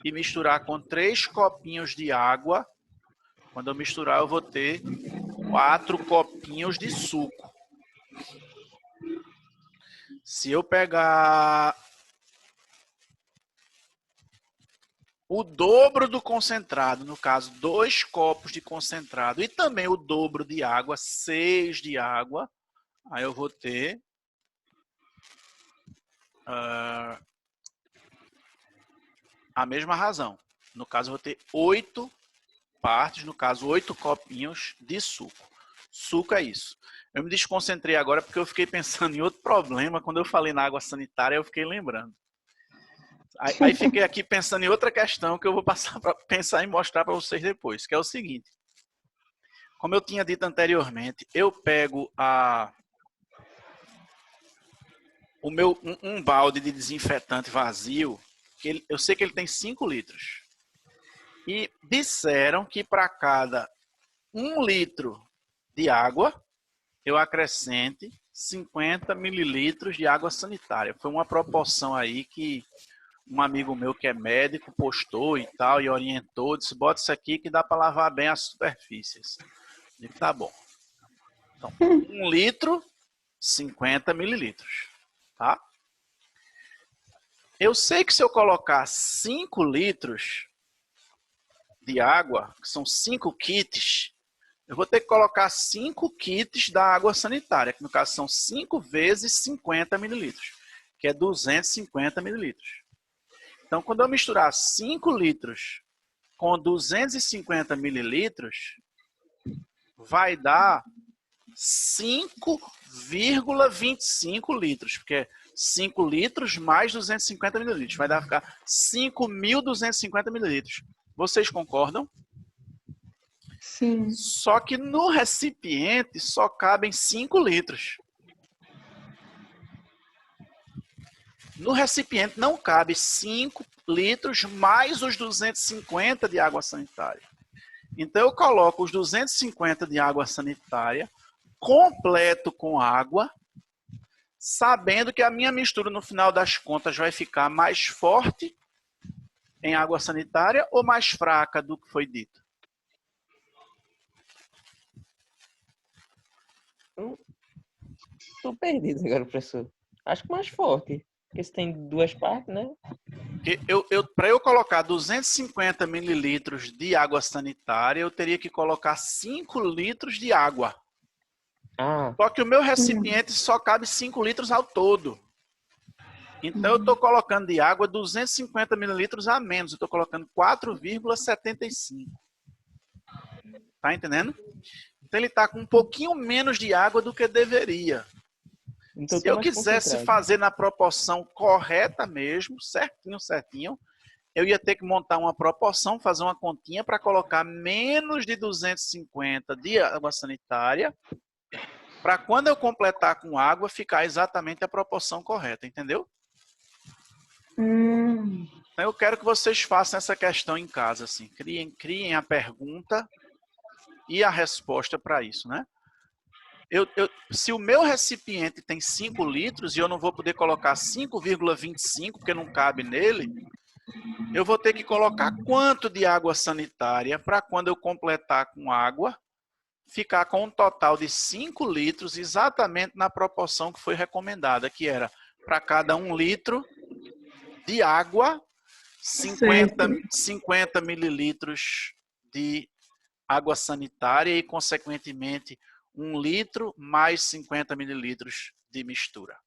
e misturar com 3 copinhos de água, quando eu misturar eu vou ter 4 copinhos de suco. Se eu pegar o dobro do concentrado, no caso, 2 copos de concentrado, e também o dobro de água, 6 de água, aí eu vou ter a mesma razão. No caso, eu vou ter 8 partes, no caso, 8 copinhos de suco. Suco é isso. Eu me desconcentrei agora porque eu fiquei pensando em outro problema. Quando eu falei na água sanitária, eu fiquei lembrando. Aí fiquei aqui pensando em outra questão que eu vou passar para pensar e mostrar para vocês depois, que é o seguinte. Como eu tinha dito anteriormente, eu pego um balde de desinfetante vazio, que eu sei que ele tem 5 litros. E disseram que para cada 1 litro de água, eu acrescente 50 mililitros de água sanitária. Foi uma proporção aí que um amigo meu que é médico postou e tal, e orientou, disse, bota isso aqui que dá para lavar bem as superfícies. Eu disse, tá bom. Então, 1 litro, 50 mililitros. Tá? Eu sei que se eu colocar 5 litros de água, que são 5 kits, eu vou ter que colocar 5 kits da água sanitária, que no caso são 5 vezes 50 mililitros, que é 250 mililitros. Então, quando eu misturar 5 litros com 250 mililitros, vai dar 5,25 litros, porque é 5 litros mais 250 mililitros. Vai dar ficar 5.250 mililitros. Vocês concordam? Sim. Só que no recipiente só cabem 5 litros. No recipiente não cabe 5 litros mais os 250 de água sanitária. Então eu coloco os 250 de água sanitária, completo com água, sabendo que a minha mistura no final das contas vai ficar mais forte em água sanitária ou mais fraca do que foi dito? Tô perdido agora, professor. Acho que mais forte. Porque se tem 2 partes, né? Para eu colocar 250 mililitros de água sanitária, eu teria que colocar 5 litros de água. Ah, Só que o meu recipiente só cabe 5 litros ao todo. Então, eu estou colocando de água 250 mililitros a menos. Eu estou colocando 4,75. Tá entendendo? Então, ele está com um pouquinho menos de água do que deveria. então Se tá eu mais quisesse concentrado. fazer na proporção correta mesmo, certinho, eu ia ter que montar uma proporção, fazer uma continha para colocar menos de 250 de água sanitária, para quando eu completar com água, ficar exatamente a proporção correta, entendeu? Então, eu quero que vocês façam essa questão em casa, assim, criem a pergunta e a resposta para isso, né? Se o meu recipiente tem 5 litros e eu não vou poder colocar 5,25 porque não cabe nele, eu vou ter que colocar quanto de água sanitária para quando eu completar com água, ficar com um total de 5 litros exatamente na proporção que foi recomendada, que era para cada 1 litro de água, 50 mililitros de água sanitária e, consequentemente, 1 litro mais 50 mililitros de mistura.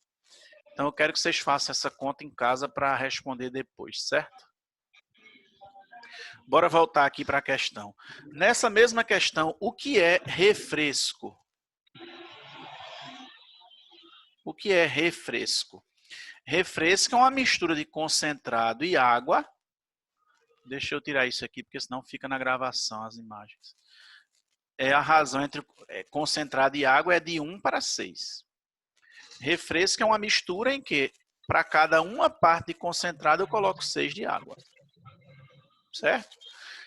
Então, eu quero que vocês façam essa conta em casa para responder depois, certo? Bora voltar aqui para a questão. Nessa mesma questão, o que é refresco? O que é refresco? Refresco é uma mistura de concentrado e água. Deixa eu tirar isso aqui, porque senão fica na gravação as imagens. A razão entre concentrado e água é de 1 para 6. Refresco é uma mistura em que, para cada uma parte de concentrado, eu coloco 6 de água. Certo?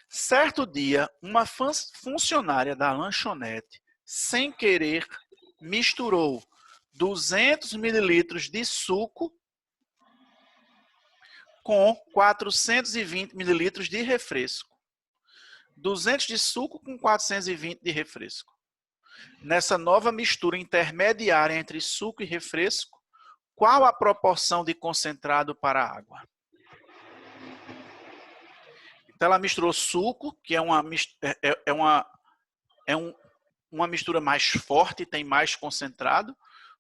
Certo dia, uma funcionária da lanchonete, sem querer, misturou 200 mililitros de suco com 420 mililitros de refresco. 200 de suco com 420 de refresco. Nessa nova mistura intermediária entre suco e refresco, qual a proporção de concentrado para a água? Então, ela misturou suco, que é uma mistura mais forte, tem mais concentrado,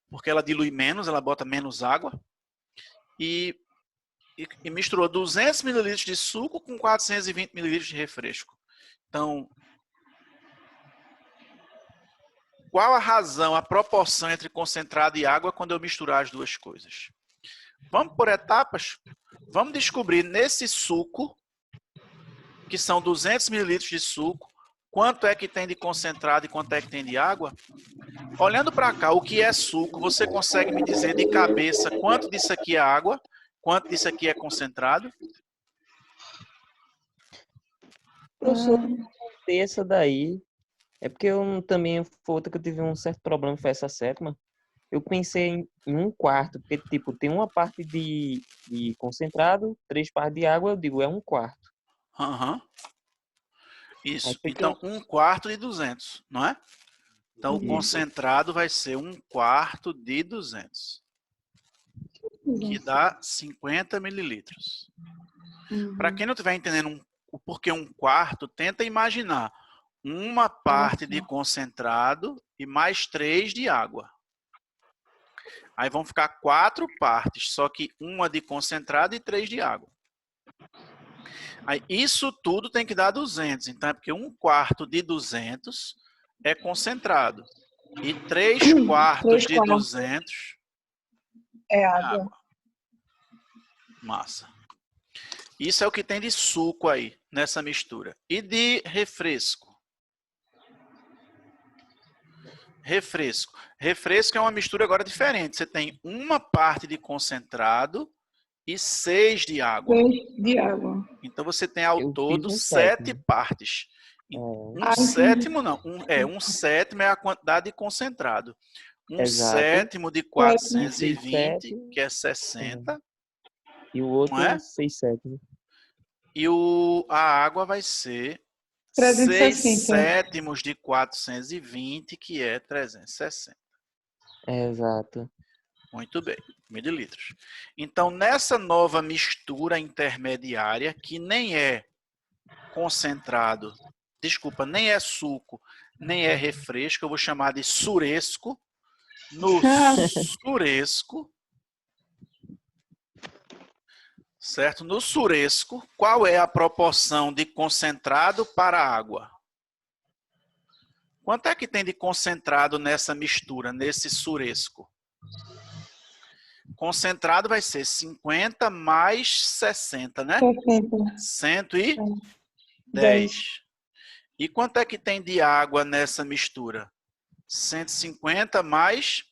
porque ela dilui menos, ela bota menos água. E e misturou 200 ml de suco com 420 ml de refresco. Então, qual a razão, a proporção entre concentrado e água quando eu misturar as duas coisas? Vamos por etapas? Vamos descobrir nesse suco, que são 200 ml de suco, quanto é que tem de concentrado e quanto é que tem de água? Olhando para cá, o que é suco, você consegue me dizer de cabeça quanto disso aqui é água, quanto disso aqui é concentrado? Professor, ter essa daí, é porque eu também, foi outra que eu tive um certo problema, foi essa sétima. Eu pensei em um quarto, porque, tipo, tem uma parte de concentrado, 3 partes de água, eu digo, é um quarto. Uhum. Isso. Aí fica- Então, 1/4 de 200, não é? Então, o Isso. concentrado vai ser 1/4 de 200, que dá 50 mililitros. Para quem não estiver entendendo o porquê 1/4, tenta imaginar uma parte de concentrado e mais 3 de água. Aí vão ficar 4 partes, só que uma de concentrado e 3 de água. Aí, isso tudo tem que dar 200. Então, é porque 1/4 de 200 é concentrado. E 3/4 de 200 É é água. água. Massa. Isso é o que tem de suco aí, nessa mistura. E de refresco? Refresco. Refresco é uma mistura agora diferente. Você tem uma parte de concentrado e 6 de água. 3 de água. Então você tem ao Eu todo fiz um 7 sétimo. partes. É, Sétimo não. Um sétimo é a quantidade de concentrado. Exato. Sétimo de 420, que é 60. e o outro, Não é? 6 sétimos. E a água vai ser 360. 6 sétimos de 420, que é 360. Exato. Muito bem, mililitros. Então, nessa nova mistura intermediária, que nem é concentrado, desculpa, nem é suco, nem é refresco, eu vou chamar de suresco. No suresco, certo? No suresco, qual é a proporção de concentrado para água? Quanto é que tem de concentrado nessa mistura, nesse suresco? Concentrado vai ser 50 mais 60, né? 110. E quanto é que tem de água nessa mistura? 150 mais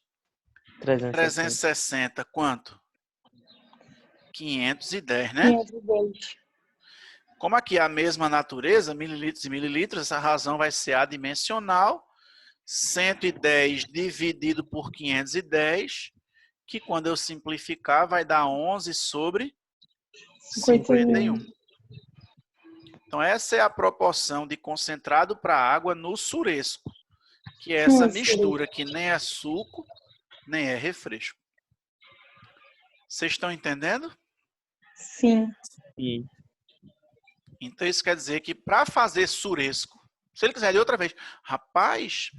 360. Quanto? 510, né? 510. Como aqui é a mesma natureza, mililitros e mililitros, essa razão vai ser adimensional. 110 dividido por 510, que quando eu simplificar vai dar 11 sobre 51. Então essa é a proporção de concentrado para água no suresco, que é essa mistura que nem é suco, nem é refresco. Vocês estão entendendo? Sim. E Então isso quer dizer que para fazer suresco, se ele quiser de outra vez, rapaz,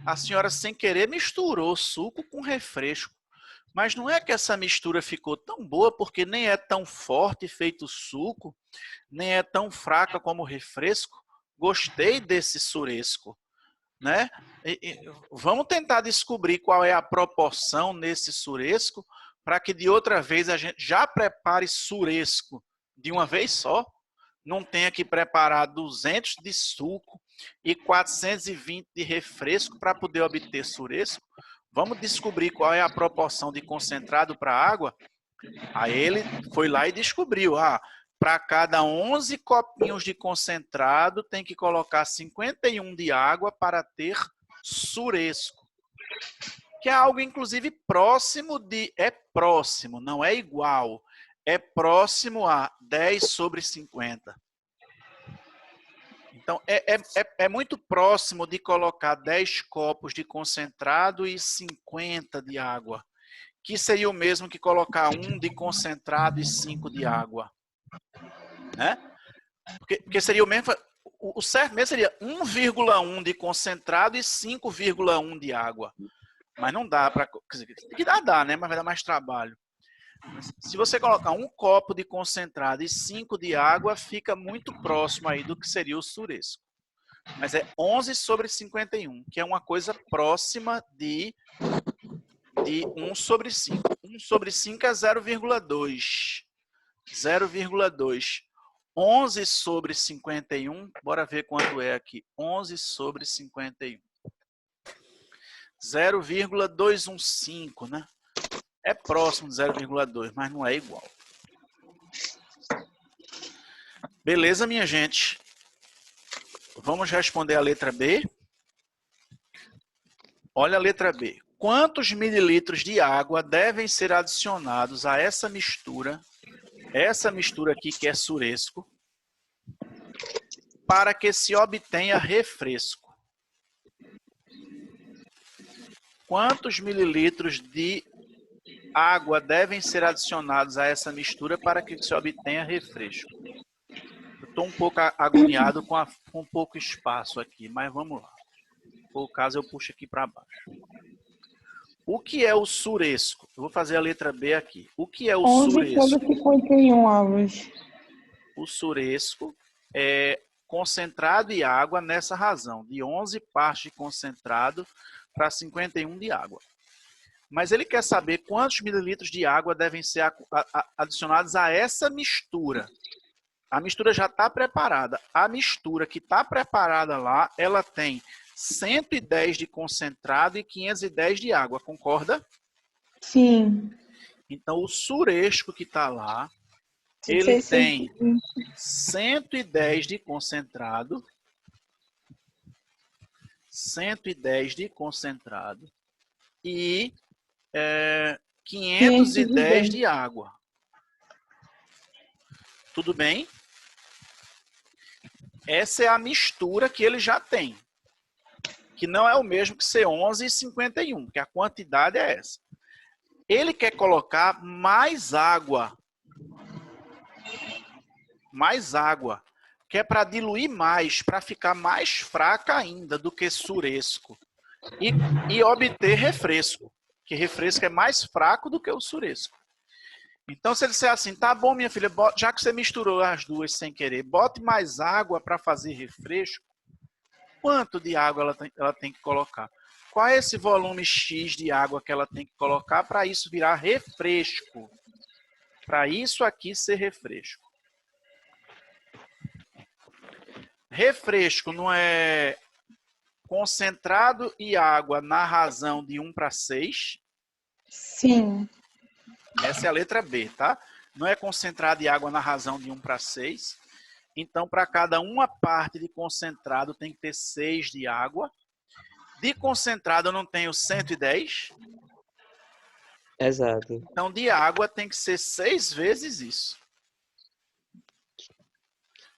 a senhora sem querer misturou suco com refresco. Mas não é que essa mistura ficou tão boa, porque nem é tão forte feito suco, nem é tão fraca como refresco. Gostei desse suresco, né? Vamos tentar descobrir qual é a proporção nesse suresco, para que de outra vez a gente já prepare suresco de uma vez só. Não tenha que preparar 200 de suco e 420 de refresco para poder obter suresco. Vamos descobrir qual é a proporção de concentrado para água. Aí ele foi lá e descobriu. Para cada 11 copinhos de concentrado, tem que colocar 51 de água para ter suresco. Que é algo, inclusive, próximo de... É próximo, não é igual. É próximo a 10 sobre 50. Então, é muito próximo de colocar 10 copos de concentrado e 50 de água, que seria o mesmo que colocar 1 de concentrado e 5 de água. Né? Porque seria o mesmo... O certo mesmo seria 1,1 de concentrado e 5,1 de água. Mas não dá para... Que dá, né? Mas vai dar mais trabalho. Se você colocar 1 copo de concentrado e 5 de água, fica muito próximo aí do que seria o suresco. Mas é 11/51, que é uma coisa próxima de 1/5. 1/5 é 0,2. 0,2. 11/51, bora ver quanto é aqui. 11/51. 0,215, né? É próximo de 0,2, mas não é igual. Beleza, minha gente? Vamos responder a letra B. Olha a letra B. Quantos mililitros de água devem ser adicionados a essa mistura aqui que é suresco, para que se obtenha refresco? Quantos mililitros de água devem ser adicionados a essa mistura para que se obtenha refresco? Eu estou um pouco agoniado com pouco espaço aqui, mas vamos lá. Por caso, eu puxo aqui para baixo. O que é o suresco? Eu vou fazer a letra B aqui. O que é o suresco? 11/51, Alves. O suresco é concentrado e água nessa razão, de 11 partes de concentrado para 51 de água. Mas ele quer saber quantos mililitros de água devem ser adicionados a essa mistura. A mistura já está preparada. A mistura que está preparada lá, ela tem 110 de concentrado e 510 de água, concorda? Sim. Então, o suresco que está lá, ele tem 110 de concentrado, 110 de concentrado e 510 de água. Tudo bem? Essa é a mistura que ele já tem. Que não é o mesmo que ser 11/51, porque a quantidade é essa. Ele quer colocar mais água. Mais água. Que é para diluir mais, para ficar mais fraca ainda do que suresco. E obter refresco. Que refresco é mais fraco do que o suresco. Então, se ele disser assim, tá bom, minha filha, já que você misturou as duas sem querer, bote mais água para fazer refresco. Quanto de água ela tem que colocar? Qual é esse volume X de água que ela tem que colocar para isso virar refresco? Para isso aqui ser refresco. Refresco não é concentrado e água na razão de 1/6? Sim. Essa é a letra B, tá? Não é concentrado e água na razão de 1/6. Então, para cada uma parte de concentrado, tem que ter 6 de água. De concentrado, eu não tenho 110. Exato. Então, de água, tem que ser 6 vezes isso.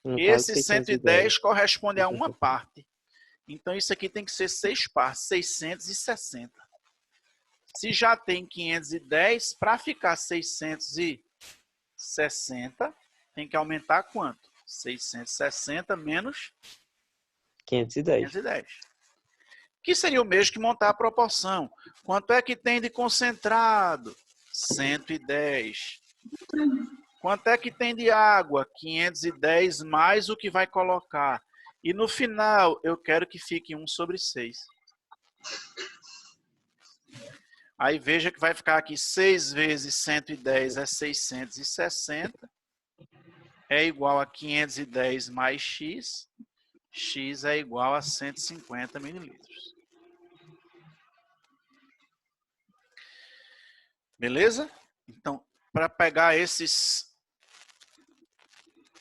No caso, Esse 610. 110 corresponde a uma parte. Então, isso aqui tem que ser 6 partes, 660. Se já tem 510, para ficar 660, tem que aumentar quanto? 660 menos 510. 510. Que seria o mesmo que montar a proporção. Quanto é que tem de concentrado? 110. Quanto é que tem de água? 510 mais o que vai colocar. E no final, eu quero que fique 1/6. Aí veja que vai ficar aqui 6 vezes 110 é 660. É igual a 510 mais X. X é igual a 150 mililitros. Beleza? Então, para pegar esses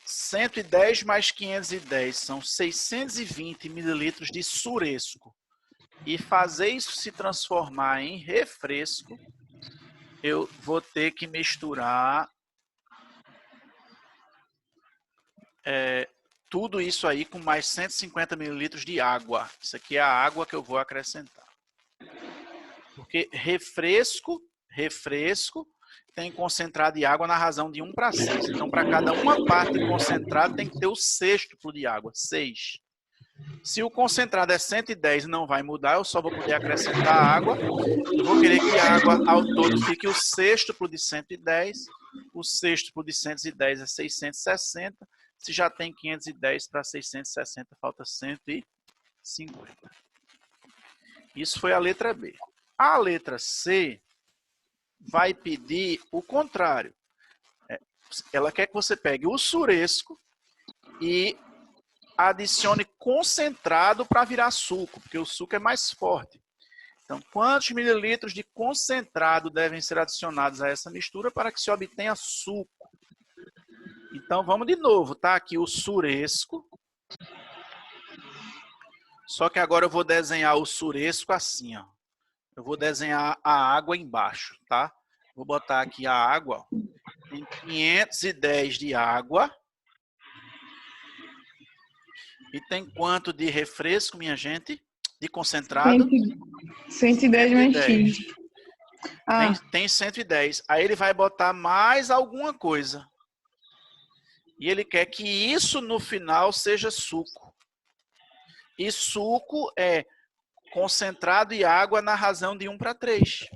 110 mais 510, são 620 mililitros de suresco. E fazer isso se transformar em refresco, eu vou ter que misturar tudo isso aí com mais 150 mililitros de água. Isso aqui é a água que eu vou acrescentar. Porque refresco tem concentrado de água na razão de 1/6. Então, para cada uma parte de concentrado, tem que ter o sextuplo de água, 6. Se o concentrado é 110 e não vai mudar, eu só vou poder acrescentar água. Eu vou querer que a água ao todo fique o sextuplo de 110. O sextuplo de 110 é 660. Se já tem 510 para 660, falta 150. Isso foi a letra B. A letra C vai pedir o contrário. Ela quer que você pegue o suresco e adicione concentrado para virar suco, porque o suco é mais forte. Então, quantos mililitros de concentrado devem ser adicionados a essa mistura para que se obtenha suco? Então, vamos de novo, tá? Aqui o suresco. Só que agora eu vou desenhar o suresco assim, ó. Eu vou desenhar a água embaixo, tá? Vou botar aqui a água, ó. Tem 510 de água. E tem quanto de refresco, minha gente? De concentrado? 110 mais X. Tem 110. Aí ele vai botar mais alguma coisa. E ele quer que isso no final seja suco. E suco é concentrado e água na razão de 1 para 3.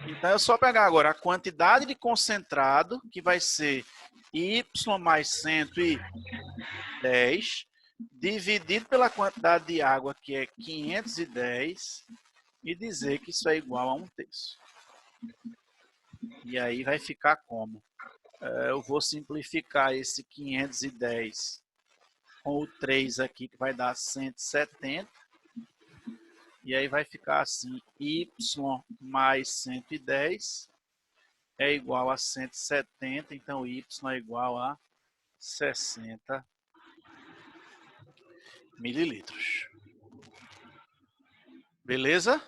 Então é só pegar agora a quantidade de concentrado, que vai ser Y mais 110, dividido pela quantidade de água, que é 510, e dizer que isso é igual a 1/3. E aí vai ficar como? Eu vou simplificar esse 510 com o 3 aqui, que vai dar 170. E aí vai ficar assim, Y mais 110 é igual a 170, então Y é igual a 60 mililitros. Beleza?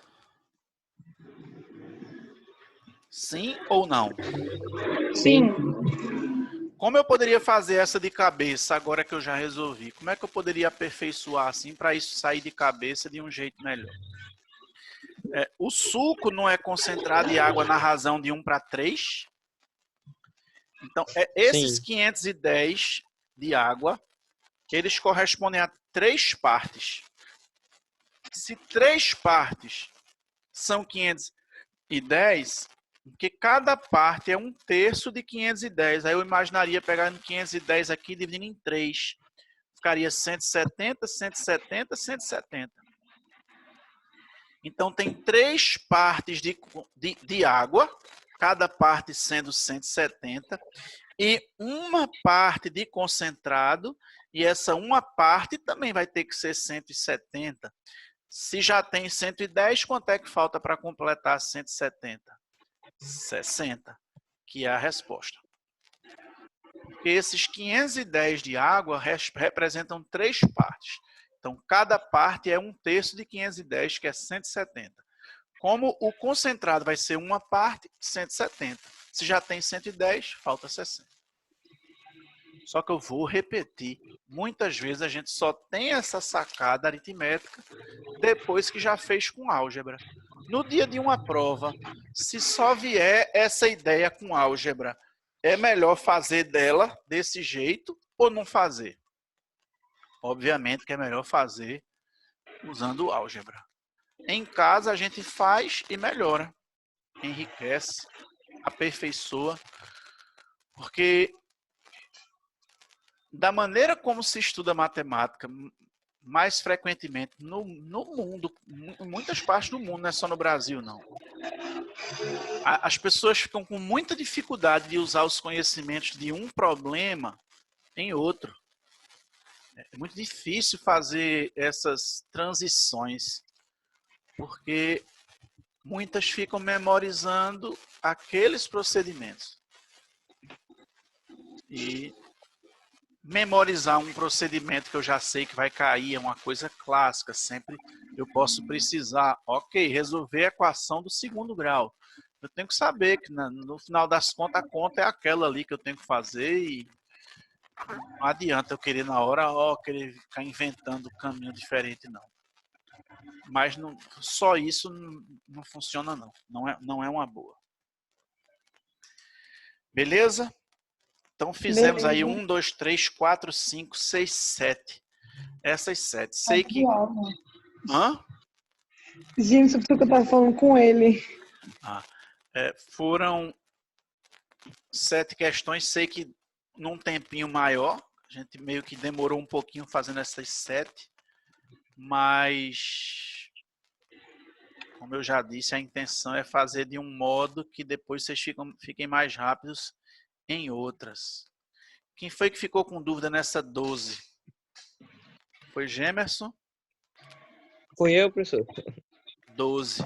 Sim ou não? Sim. Como eu poderia fazer essa de cabeça agora que eu já resolvi? Como é que eu poderia aperfeiçoar assim para isso sair de cabeça de um jeito melhor? O suco não é concentrado de água na razão de 1 para 3. Então, esses 510 de água, eles correspondem a 3 partes. Se 3 partes são 510, porque cada parte é 1/3 de 510. Aí eu imaginaria pegando 510 aqui e dividindo em 3. Ficaria 170, 170, 170. Então, tem 3 partes de água, cada parte sendo 170, e uma parte de concentrado, e essa uma parte também vai ter que ser 170. Se já tem 110, quanto é que falta para completar 170? 60, que é a resposta. Porque esses 510 de água representam 3 partes. Então, cada parte é 1/3 de 510, que é 170. Como o concentrado vai ser uma parte, 170. Se já tem 110, falta 60. Só que eu vou repetir. Muitas vezes a gente só tem essa sacada aritmética depois que já fez com álgebra. No dia de uma prova, se só vier essa ideia com álgebra, é melhor fazer dela desse jeito ou não fazer? Obviamente que é melhor fazer usando álgebra. Em casa a gente faz e melhora, enriquece, aperfeiçoa, porque da maneira como se estuda matemática, mais frequentemente no mundo, em muitas partes do mundo, não é só no Brasil, não. As pessoas ficam com muita dificuldade de usar os conhecimentos de um problema em outro. É muito difícil fazer essas transições, porque muitas ficam memorizando aqueles procedimentos. E memorizar um procedimento que eu já sei que vai cair é uma coisa clássica. Sempre eu posso precisar, resolver a equação do segundo grau. Eu tenho que saber que no final das contas, a conta é aquela ali que eu tenho que fazer e não adianta eu querer na hora, querer ficar inventando caminho diferente, não. Mas só isso não funciona, não. Não é uma boa. Beleza? Então fizemos aí 1, 2, 3, 4, 5, 6, 7. essas 7. Sei que... Hã? Gente, só porque eu tava falando com ele. Foram 7 questões. Sei que num tempinho maior, a gente meio que demorou um pouquinho fazendo essas 7, mas, como eu já disse, a intenção é fazer de um modo que depois vocês fiquem mais rápidos em outras. Quem foi que ficou com dúvida nessa 12? Foi Gemerson? Foi eu, professor. 12.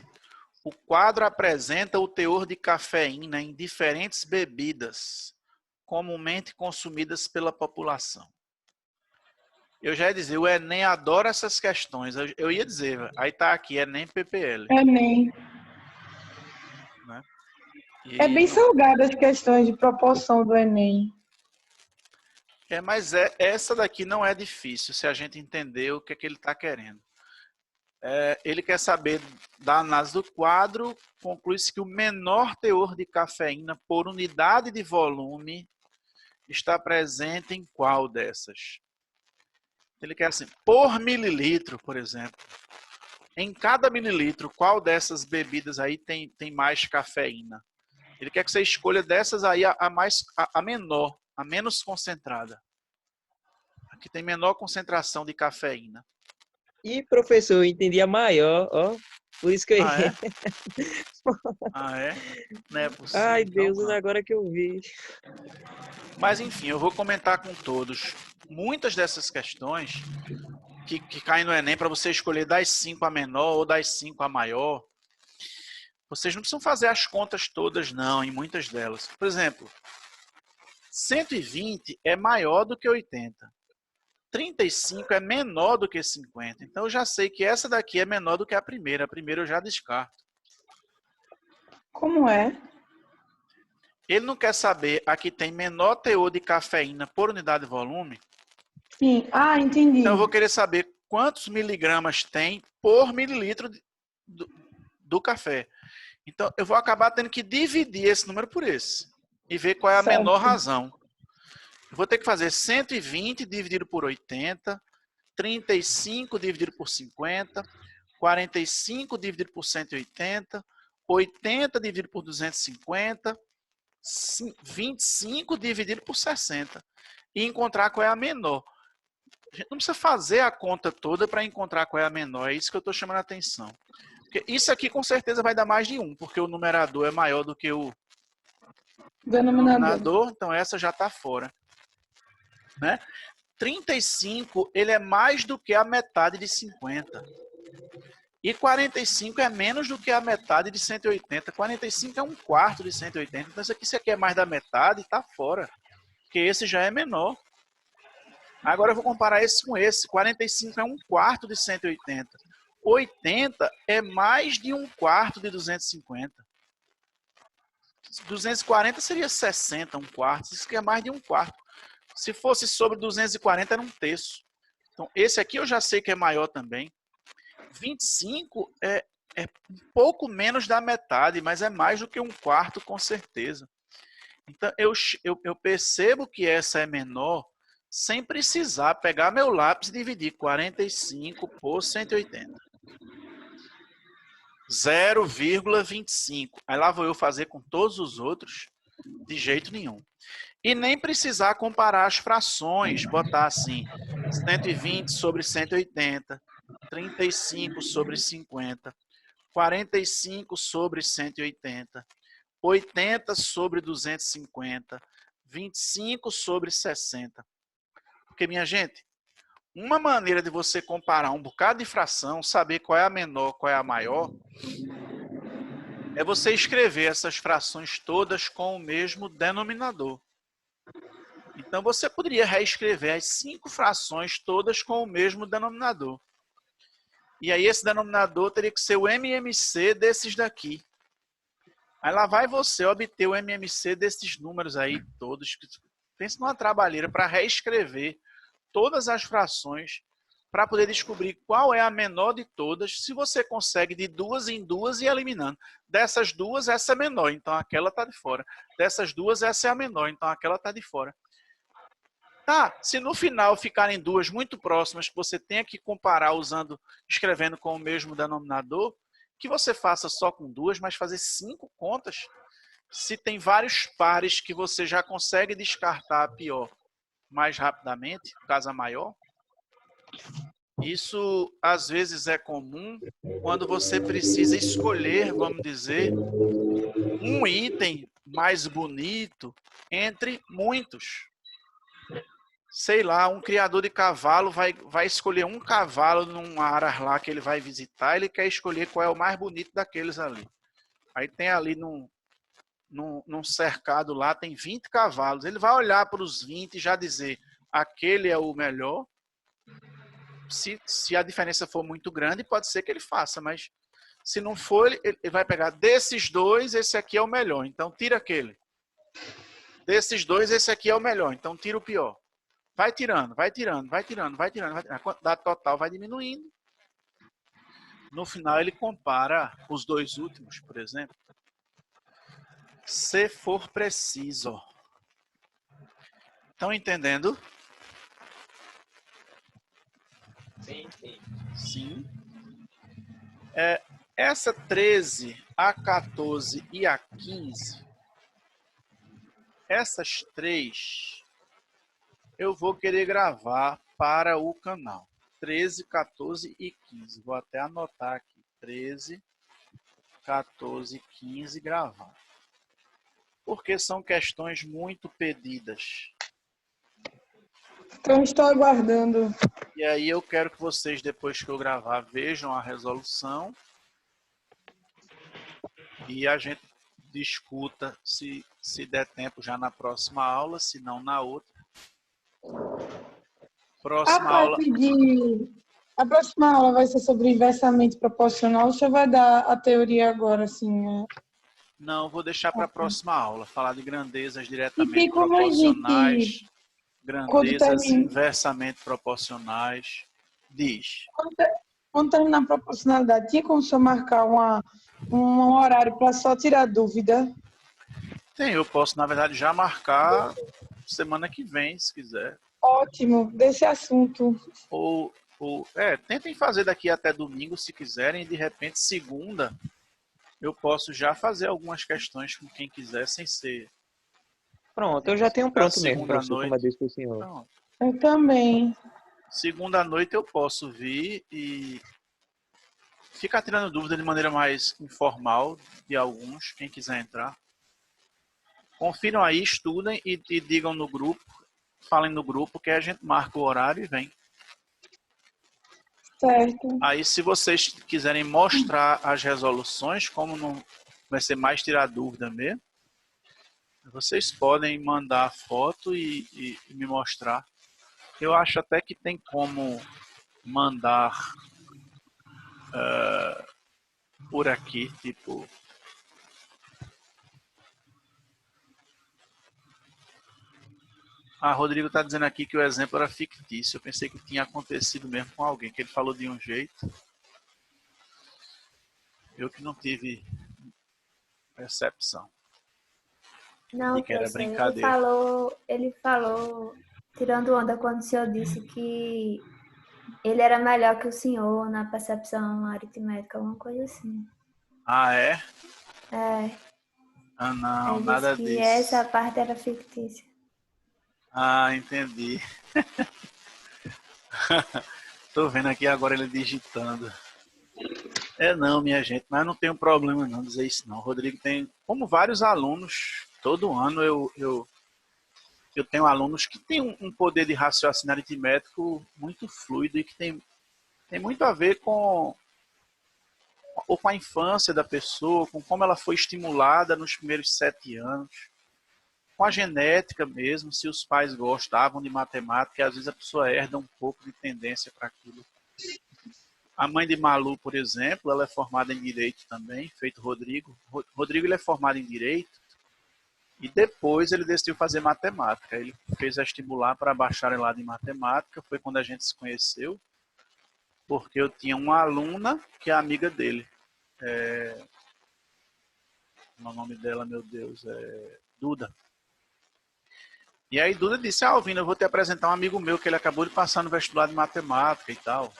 O quadro apresenta o teor de cafeína em diferentes bebidas comumente consumidas pela população. Eu já ia dizer, o Enem adora essas questões. Eu ia dizer, aí tá aqui, Enem PPL. Enem. Né? É bem salgada as questões de proporção do Enem. Mas essa daqui não é difícil, se a gente entender o que é que ele está querendo. Ele quer saber da análise do quadro, conclui-se que o menor teor de cafeína por unidade de volume está presente em qual dessas? Ele quer assim, por mililitro, por exemplo. Em cada mililitro, qual dessas bebidas aí tem mais cafeína? Ele quer que você escolha dessas aí a menor, a menos concentrada. A que tem menor concentração de cafeína. E, professor, eu entendi a maior, ó. Por isso que eu... Ah, é? Ah, é? Não é possível. Ai, então, Deus, não. agora que eu vi. Mas, enfim, eu vou comentar com todos. Muitas dessas questões que caem no Enem para você escolher das 5 a menor ou das 5 a maior, vocês não precisam fazer as contas todas, não, em muitas delas. Por exemplo, 120 é maior do que 80. 35 é menor do que 50. Então, eu já sei que essa daqui é menor do que a primeira. A primeira eu já descarto. Como é? Ele não quer saber a que tem menor teor de cafeína por unidade de volume. Sim. Ah, entendi. Então, eu vou querer saber quantos miligramas tem por mililitro do café. Então, eu vou acabar tendo que dividir esse número por esse. E ver qual é a menor razão. Eu vou ter que fazer 120 dividido por 80, 35 dividido por 50, 45 dividido por 180, 80 dividido por 250, 25 dividido por 60. E encontrar qual é a menor. A gente não precisa fazer a conta toda para encontrar qual é a menor. É isso que eu estou chamando a atenção. Porque isso aqui com certeza vai dar mais de 1, porque o numerador é maior do que o denominador. Então essa já está fora. Né? 35, ele é mais do que a metade de 50. E 45 é menos do que a metade de 180. 45 é um quarto de 180. Então, isso aqui é mais da metade, está fora. Porque esse já é menor. Agora eu vou comparar esse com esse. 45 é um quarto de 180. 80 é mais de um quarto de 250. 240 seria 60, um quarto. Isso aqui é mais de um quarto. Se fosse sobre 240, era um terço. Então, esse aqui eu já sei que é maior também. 25 é um pouco menos da metade, mas é mais do que um quarto, com certeza. Então, eu percebo que essa é menor sem precisar pegar meu lápis e dividir 45 por 180. 0,25. Aí lá vou eu fazer com todos os outros, de jeito nenhum. E nem precisar comparar as frações, botar assim, 120 sobre 180, 35 sobre 50, 45 sobre 180, 80 sobre 250, 25 sobre 60. Porque, minha gente, uma maneira de você comparar um bocado de fração, saber qual é a menor, qual é a maior, é você escrever essas frações todas com o mesmo denominador. Então, você poderia reescrever as 5 frações todas com o mesmo denominador. E aí, esse denominador teria que ser o MMC desses daqui. Aí lá vai você obter o MMC desses números aí todos. Pense numa trabalheira para reescrever todas as frações para poder descobrir qual é a menor de todas. Se você consegue de 2 em 2 e eliminando. Dessas duas, essa é menor, então aquela está de fora. Dessas duas, essa é a menor, então aquela está de fora. Tá, se no final ficarem duas muito próximas, que você tenha que comparar escrevendo com o mesmo denominador, que você faça só com duas, mas fazer 5 contas. Se tem vários pares que você já consegue descartar a pior mais rapidamente, casa maior, isso às vezes é comum quando você precisa escolher, vamos dizer, um item mais bonito entre muitos. Sei lá, um criador de cavalo vai escolher um cavalo num aras lá que ele vai visitar, ele quer escolher qual é o mais bonito daqueles ali. Aí tem ali num cercado lá, tem 20 cavalos. Ele vai olhar para os 20 e já dizer, aquele é o melhor. Se a diferença for muito grande, pode ser que ele faça, mas se não for, ele vai pegar desses dois, esse aqui é o melhor, então tira aquele. Desses dois, esse aqui é o melhor, então tira o pior. Vai tirando, vai tirando, vai tirando, vai tirando. A quantidade total vai diminuindo. No final, ele compara os dois últimos, por exemplo. Se for preciso. Estão entendendo? Sim, sim. Sim. Essa 13, a 14 e a 15, essas três eu vou querer gravar para o canal. 13, 14 e 15. Vou até anotar aqui. 13, 14 e 15 gravar. Porque são questões muito pedidas. Então, estou aguardando. E aí eu quero que vocês, depois que eu gravar, vejam a resolução. E a gente discuta se der tempo já na próxima aula, se não na outra. A próxima aula vai ser sobre inversamente proporcional, ou você vai dar a teoria agora, assim, né? Não, vou deixar para a próxima aula, falar de grandezas E diretamente tem como proporcionais, quando grandezas inversamente proporcionais. Diz. quando terminar a proporcionalidade, tinha como só marcar um horário para só tirar dúvida? Tem, eu posso, na verdade, já marcar semana que vem, se quiser. Ótimo, desse assunto. Tentem fazer daqui até domingo, se quiserem, e de repente, segunda, eu posso já fazer algumas questões com quem quiser, sem ser. Pronto, eu já tenho pronto mesmo, segunda professor, como eu noite. disse para o senhor. Pronto. Eu também. Segunda noite eu posso vir e ficar tirando dúvida de maneira mais informal de alguns, quem quiser entrar. Confiram aí, estudem e digam no grupo, falem no grupo que a gente marca o horário e vem. Certo. Aí, se vocês quiserem mostrar as resoluções, como não vai ser mais tirar dúvida mesmo, vocês podem mandar foto e me mostrar. Eu acho até que tem como mandar por aqui, tipo... Rodrigo está dizendo aqui que o exemplo era fictício. Eu pensei que tinha acontecido mesmo com alguém, que ele falou de um jeito. Eu que não tive percepção. Não, De que era professor, brincadeira. ele falou, tirando onda, quando o senhor disse que ele era melhor que o senhor na percepção aritmética, alguma coisa assim. Ah, é? É. Ah, não, Ele nada disse que disso. essa parte era fictícia. Ah, entendi. Tô vendo aqui agora ele digitando. Não, minha gente, mas não tem problema não dizer isso não. O Rodrigo tem, como vários alunos, todo ano eu tenho alunos que têm um poder de raciocínio aritmético muito fluido e que tem muito a ver com a infância da pessoa, com como ela foi estimulada nos primeiros 7 anos, com a genética mesmo, se os pais gostavam de matemática, e às vezes a pessoa herda um pouco de tendência para aquilo. A mãe de Malu, por exemplo, ela é formada em Direito também, feito Rodrigo. Rodrigo ele é formado em Direito e depois ele decidiu fazer Matemática. Ele fez vestibular para bacharelado em Matemática, foi quando a gente se conheceu, porque eu tinha uma aluna que é amiga dele. O nome dela, meu Deus, é Duda. E aí Duda disse, Alvina, eu vou te apresentar um amigo meu que ele acabou de passar no vestibular de matemática e tal.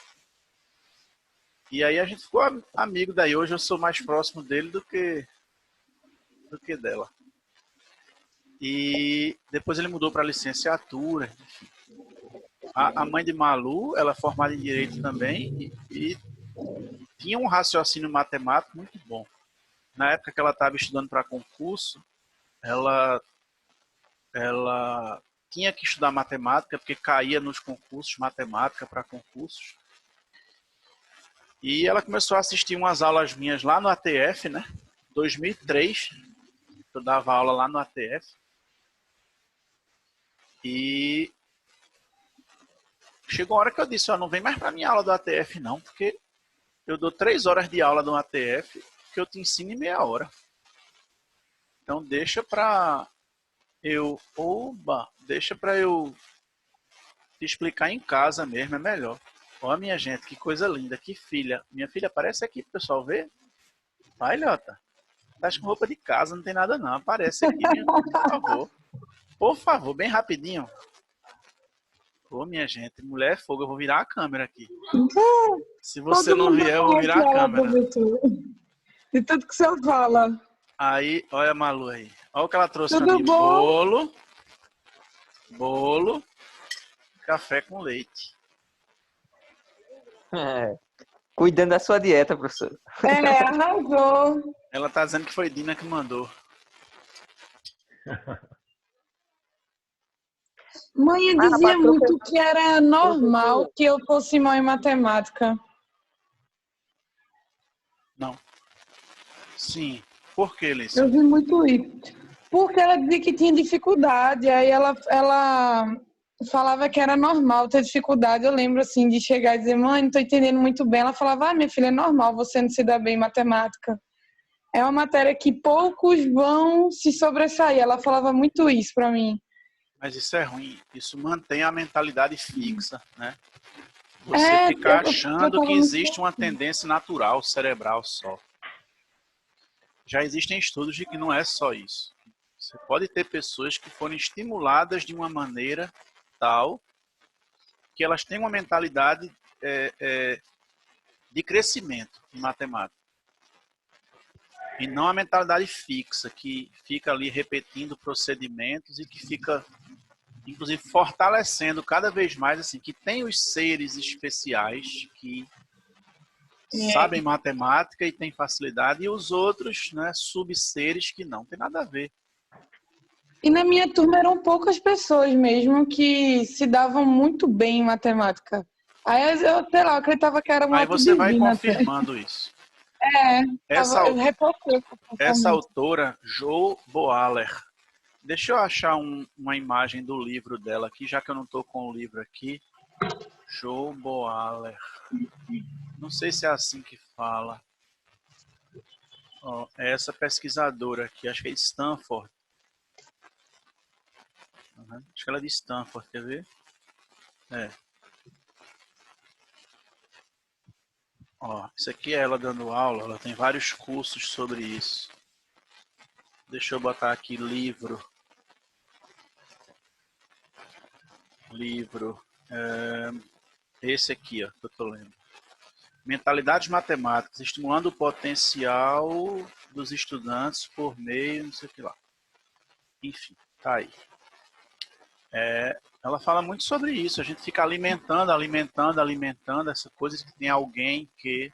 E aí a gente ficou amigo, daí hoje eu sou mais próximo dele do que dela. E depois ele mudou para licenciatura. Enfim. A mãe de Malu, ela é formada em Direito também e tinha um raciocínio matemático muito bom. Na época que ela estava estudando para concurso, ela tinha que estudar matemática, porque caía nos concursos, matemática para concursos. E ela começou a assistir umas aulas minhas lá no ATF, né? 2003, eu dava aula lá no ATF. E chegou a hora que eu disse, ó, não vem mais para minha aula do ATF não, porque eu dou 3 horas de aula no ATF, que eu te ensino em meia hora. Então deixa para eu te explicar em casa mesmo, é melhor. Ó, minha gente, que coisa linda, que filha. Minha filha aparece aqui pro pessoal ver. Vai, Lhota. Tá com roupa de casa, não tem nada não. Aparece aqui, minha, por favor. Por favor, bem rapidinho. Ô, minha gente, mulher é fogo, eu vou virar a câmera aqui. Se você não vier, eu vou virar a câmera. De tudo que o senhor fala. Aí, olha a Malu aí. Olha o que ela trouxe Tudo pra mim. bom? Bolo, café com leite. Cuidando da sua dieta, professor. Arrasou. Ela tá dizendo que foi Dina que mandou. Mãe dizia muito que era normal que eu fosse mal em matemática. Não. Sim. Por que, Lícia? Eu vi muito isso. Porque ela dizia que tinha dificuldade, aí ela falava que era normal ter dificuldade. Eu lembro, assim, de chegar e dizer, mãe, não tô entendendo muito bem. Ela falava, minha filha, é normal você não se dar bem em matemática. É uma matéria que poucos vão se sobressair. Ela falava muito isso pra mim. Mas isso é ruim. Isso mantém a mentalidade fixa, né? Você fica achando que existe uma tendência natural, cerebral só. Já existem estudos de que não é só isso. Você pode ter pessoas que foram estimuladas de uma maneira tal que elas têm uma mentalidade de crescimento em matemática. E não a mentalidade fixa, que fica ali repetindo procedimentos e que fica, inclusive, fortalecendo cada vez mais, assim, que tem os seres especiais que sabem matemática e têm facilidade, e os outros, né, subseres que não tem nada a ver. E na minha turma eram poucas pessoas mesmo que se davam muito bem em matemática. Aí eu, sei lá, eu acreditava que era uma Aí você vai divina confirmando isso. Essa autora, Jo Boaler. Deixa eu achar uma imagem do livro dela aqui, já que eu não estou com o livro aqui. Jo Boaler. Não sei se é assim que fala. Ó, é essa pesquisadora aqui, acho que é de Stanford. Acho que ela é de Stanford, quer ver? Ó, isso aqui é ela dando aula, ela tem vários cursos sobre isso. Deixa eu botar aqui livro. Esse aqui, ó, que eu tô lendo. Mentalidades matemáticas, estimulando o potencial dos estudantes por meio, não sei o que lá. Enfim, tá aí. Ela fala muito sobre isso, a gente fica alimentando essa coisa de que tem alguém que,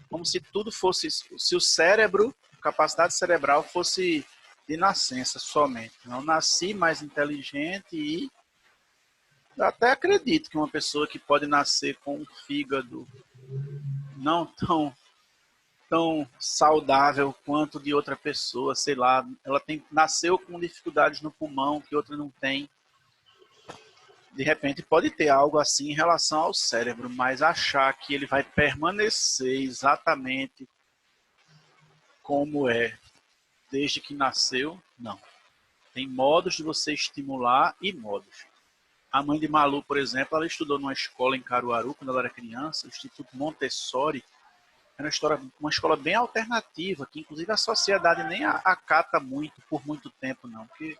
como se tudo fosse, se o cérebro, a capacidade cerebral fosse de nascença somente. Não nasci mais inteligente e eu até acredito que uma pessoa que pode nascer com um fígado não tão saudável quanto de outra pessoa, sei lá, ela nasceu com dificuldades no pulmão que outra não tem. De repente pode ter algo assim em relação ao cérebro, mas achar que ele vai permanecer exatamente como é desde que nasceu, não. Tem modos de você estimular e modos. A mãe de Malu, por exemplo, ela estudou numa escola em Caruaru quando ela era criança, o Instituto Montessori. Era uma escola bem alternativa, que inclusive a sociedade nem acata muito por muito tempo, não. Porque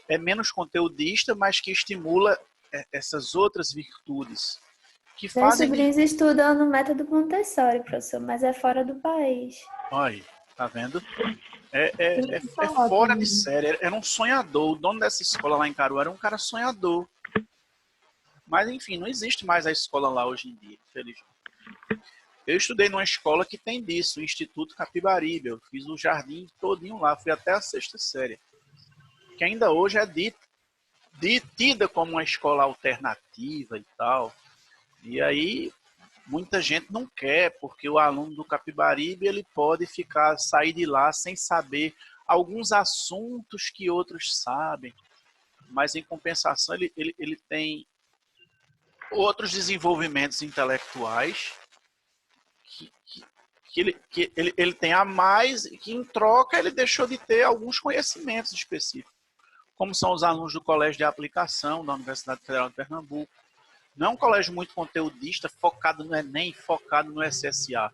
é menos conteudista, mas que estimula essas outras virtudes que Meus fazem... sobrinhos estudam no método Montessori, professor, mas é fora do país. Olha, tá vendo? É falar fora também. de série. Era um sonhador. O dono dessa escola lá em Caruaru era um cara sonhador. Mas, enfim, não existe mais a escola lá hoje em dia, infelizmente. Eu estudei numa escola que tem disso, o Instituto Capibaribe. Eu fiz o jardim todinho lá, fui até a 6ª série. Que ainda hoje é tida como uma escola alternativa e tal. E aí, muita gente não quer, porque o aluno do Capibaribe ele pode sair de lá sem saber alguns assuntos que outros sabem. Mas, em compensação, ele tem outros desenvolvimentos intelectuais que ele tem a mais e que, em troca, ele deixou de ter alguns conhecimentos específicos, como são os alunos do Colégio de Aplicação da Universidade Federal de Pernambuco. Não é um colégio muito conteudista, focado no Enem, focado no SSA,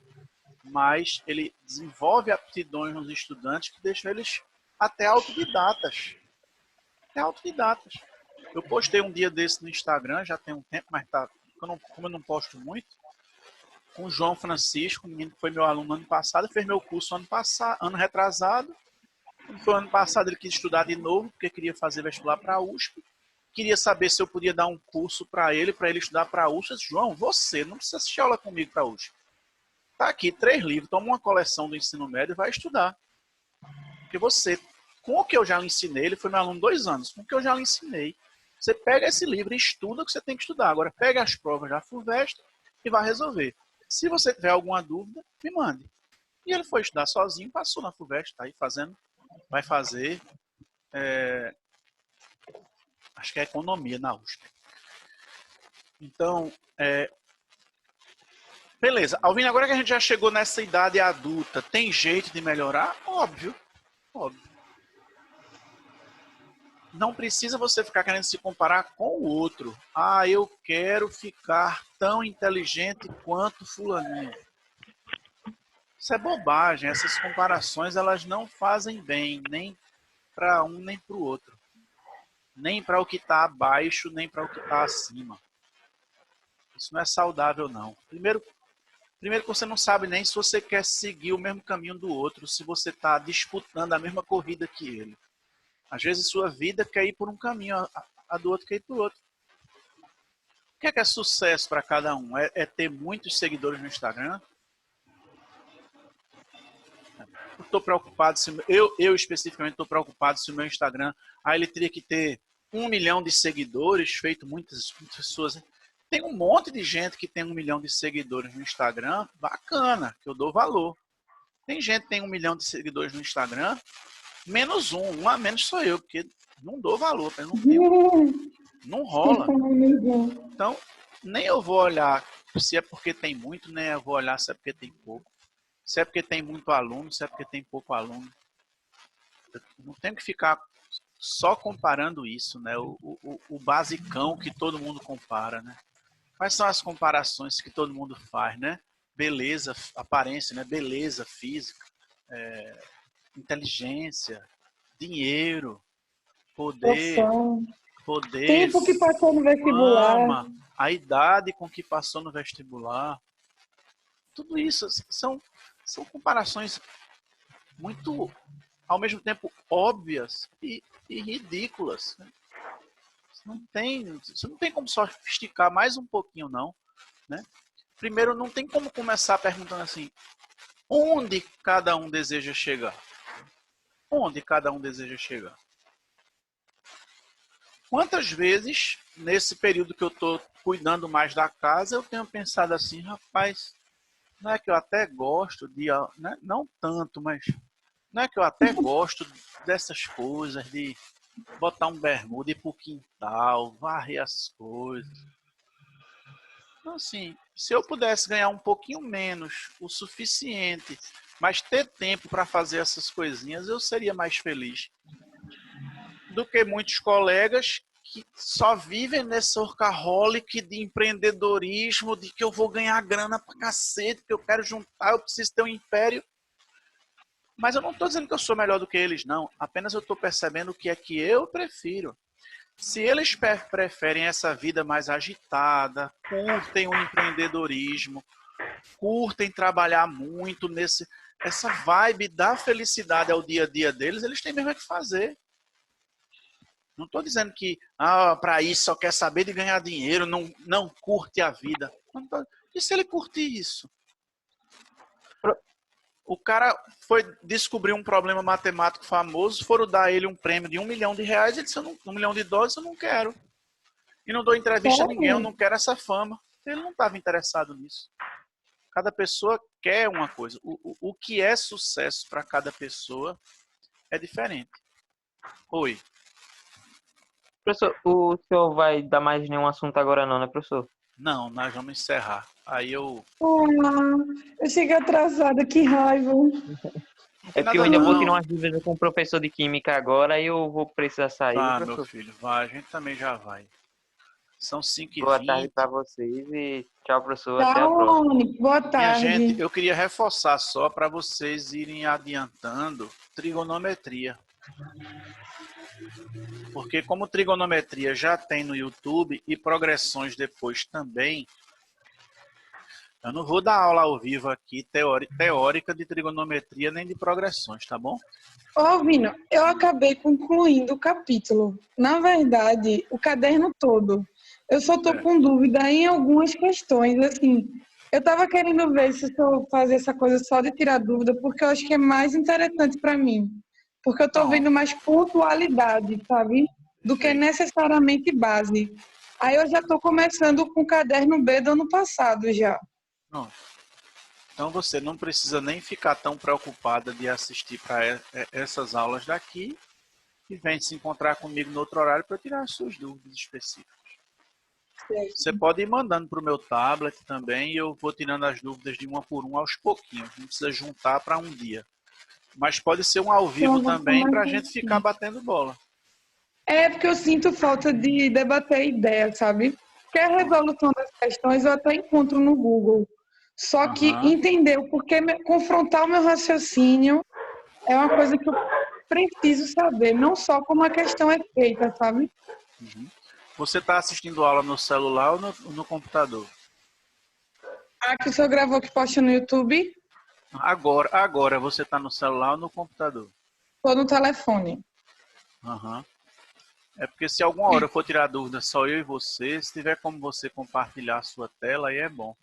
mas ele desenvolve aptidões nos estudantes que deixam eles até autodidatas. Eu postei um dia desse no Instagram, já tem um tempo, mas como eu não posto muito, com o João Francisco, um menino que foi meu aluno ano passado, fez meu curso ano retrasado. Quando foi ano passado, ele quis estudar de novo, porque queria fazer vestibular para a USP. Queria saber se eu podia dar um curso para ele estudar para a USP. Eu disse, João, você não precisa assistir aula comigo para a USP. Tá aqui 3 livros, toma uma coleção do ensino médio e vai estudar. Porque você, com o que eu já lhe ensinei, ele foi meu aluno 2 anos, com o que eu já lhe ensinei, você pega esse livro e estuda o que você tem que estudar. Agora, pega as provas da FUVEST e vai resolver. Se você tiver alguma dúvida, me mande. E ele foi estudar sozinho, passou na FUVEST, tá aí fazendo, vai fazer, acho que é economia na USP. Então, beleza. Alvino, agora que a gente já chegou nessa idade adulta, tem jeito de melhorar? Óbvio. Não precisa você ficar querendo se comparar com o outro. Ah, eu quero ficar tão inteligente quanto fulaninho. Isso é bobagem. Essas comparações, elas não fazem bem, nem para um, nem para o outro. Nem para o que está abaixo, nem para o que está acima. Isso não é saudável, não. Primeiro que você não sabe nem se você quer seguir o mesmo caminho do outro, se você está disputando a mesma corrida que ele. Às vezes sua vida quer ir por um caminho, a do outro quer ir por outro. O que é sucesso para cada um? É ter muitos seguidores no Instagram? Eu estou preocupado, eu especificamente estou preocupado se o meu Instagram, ele teria que ter 1 milhão de seguidores, feito muitas pessoas. Tem um monte de gente que tem 1 milhão de seguidores no Instagram, bacana, que eu dou valor. Tem gente que tem 1 milhão de seguidores no Instagram, menos um a menos sou eu, porque não dou valor, não rola. Então, nem eu vou olhar se é porque tem muito, nem eu vou olhar se é porque tem pouco. Se é porque tem muito aluno, se é porque tem pouco aluno. Eu não tenho que ficar só comparando isso, né? O basicão que todo mundo compara, né? Quais são as comparações que todo mundo faz, né? Beleza, aparência, né? Beleza física, inteligência, dinheiro, poder, tempo que passou no vestibular, fama, a idade com que passou no vestibular. Tudo isso são comparações muito, ao mesmo tempo, óbvias e ridículas. Você não tem como sofisticar mais um pouquinho, não. Né? Primeiro, não tem como começar perguntando assim, onde cada um deseja chegar? Onde cada um deseja chegar? Quantas vezes, nesse período que eu estou cuidando mais da casa, eu tenho pensado assim, rapaz, não é que eu até gosto de, né? Não tanto, mas não é que eu até gosto dessas coisas, de botar um bermuda, ir pro quintal, varrer as coisas. Então, assim, se eu pudesse ganhar um pouquinho menos, o suficiente, mas ter tempo para fazer essas coisinhas, eu seria mais feliz do que muitos colegas que só vivem nesse workaholic de empreendedorismo, de que eu vou ganhar grana pra cacete, que eu quero juntar, eu preciso ter um império. Mas eu não estou dizendo que eu sou melhor do que eles, não. Apenas eu estou percebendo o que é que eu prefiro. Se eles preferem essa vida mais agitada, curtem o empreendedorismo, curtem trabalhar muito essa vibe da felicidade ao dia a dia deles, eles têm mesmo que fazer. Não estou dizendo que para isso só quer saber de ganhar dinheiro, não curte a vida. E se ele curtir isso? O cara foi descobrir um problema matemático famoso, foram dar a ele um prêmio de $1 milhão, ele disse, $1 milhão, eu não quero. E não dou entrevista a ninguém, eu não quero essa fama. Ele não estava interessado nisso. Cada pessoa quer uma coisa. O que é sucesso para cada pessoa é diferente. Oi. Professor, o senhor vai dar mais nenhum assunto agora não, né, professor? Não, nós vamos encerrar. Aí eu cheguei atrasada, que raiva. É porque eu ainda vou tirar umas dúvidas com o professor de química agora e eu vou precisar sair. Tá, professor. meu filho, vai. A gente também já vai. São 5h20. Boa tarde para vocês e tchau, professor. Tchau, Até a próxima. Mônica. Boa Minha tarde. gente, eu queria reforçar só para vocês irem adiantando trigonometria. Porque como trigonometria já tem no YouTube e progressões depois também, eu não vou dar aula ao vivo aqui teórica de trigonometria nem de progressões, tá bom? Ô, Vino, eu acabei concluindo o capítulo. Na verdade, o caderno todo. Eu só estou com dúvida em algumas questões. Assim, eu estava querendo ver se eu fazer essa coisa só de tirar dúvida, porque eu acho que é mais interessante para mim. Porque eu estou vendo mais pontualidade, sabe? Do que necessariamente base. Aí eu já estou começando com o caderno B do ano passado já. Não. Então você não precisa nem ficar tão preocupada de assistir para essas aulas daqui e vem se encontrar comigo no outro horário para tirar as suas dúvidas específicas. Certo. Você pode ir mandando para o meu tablet também e eu vou tirando as dúvidas de uma por uma aos pouquinhos. Não precisa juntar para um dia. Mas pode ser um ao vivo também para a gente ficar batendo bola. É porque eu sinto falta de debater ideia, sabe? Porque a resolução das questões eu até encontro no Google. Só que entender o porquê, confrontar o meu raciocínio é uma coisa que eu preciso saber, não só como a questão é feita, sabe? Você está assistindo aula no celular ou no computador? Ah, que o senhor gravou que posta no YouTube? Agora você está no celular ou no computador? Estou no telefone. É porque se alguma hora eu for tirar dúvida só eu e você, se tiver como você compartilhar a sua tela, aí é bom.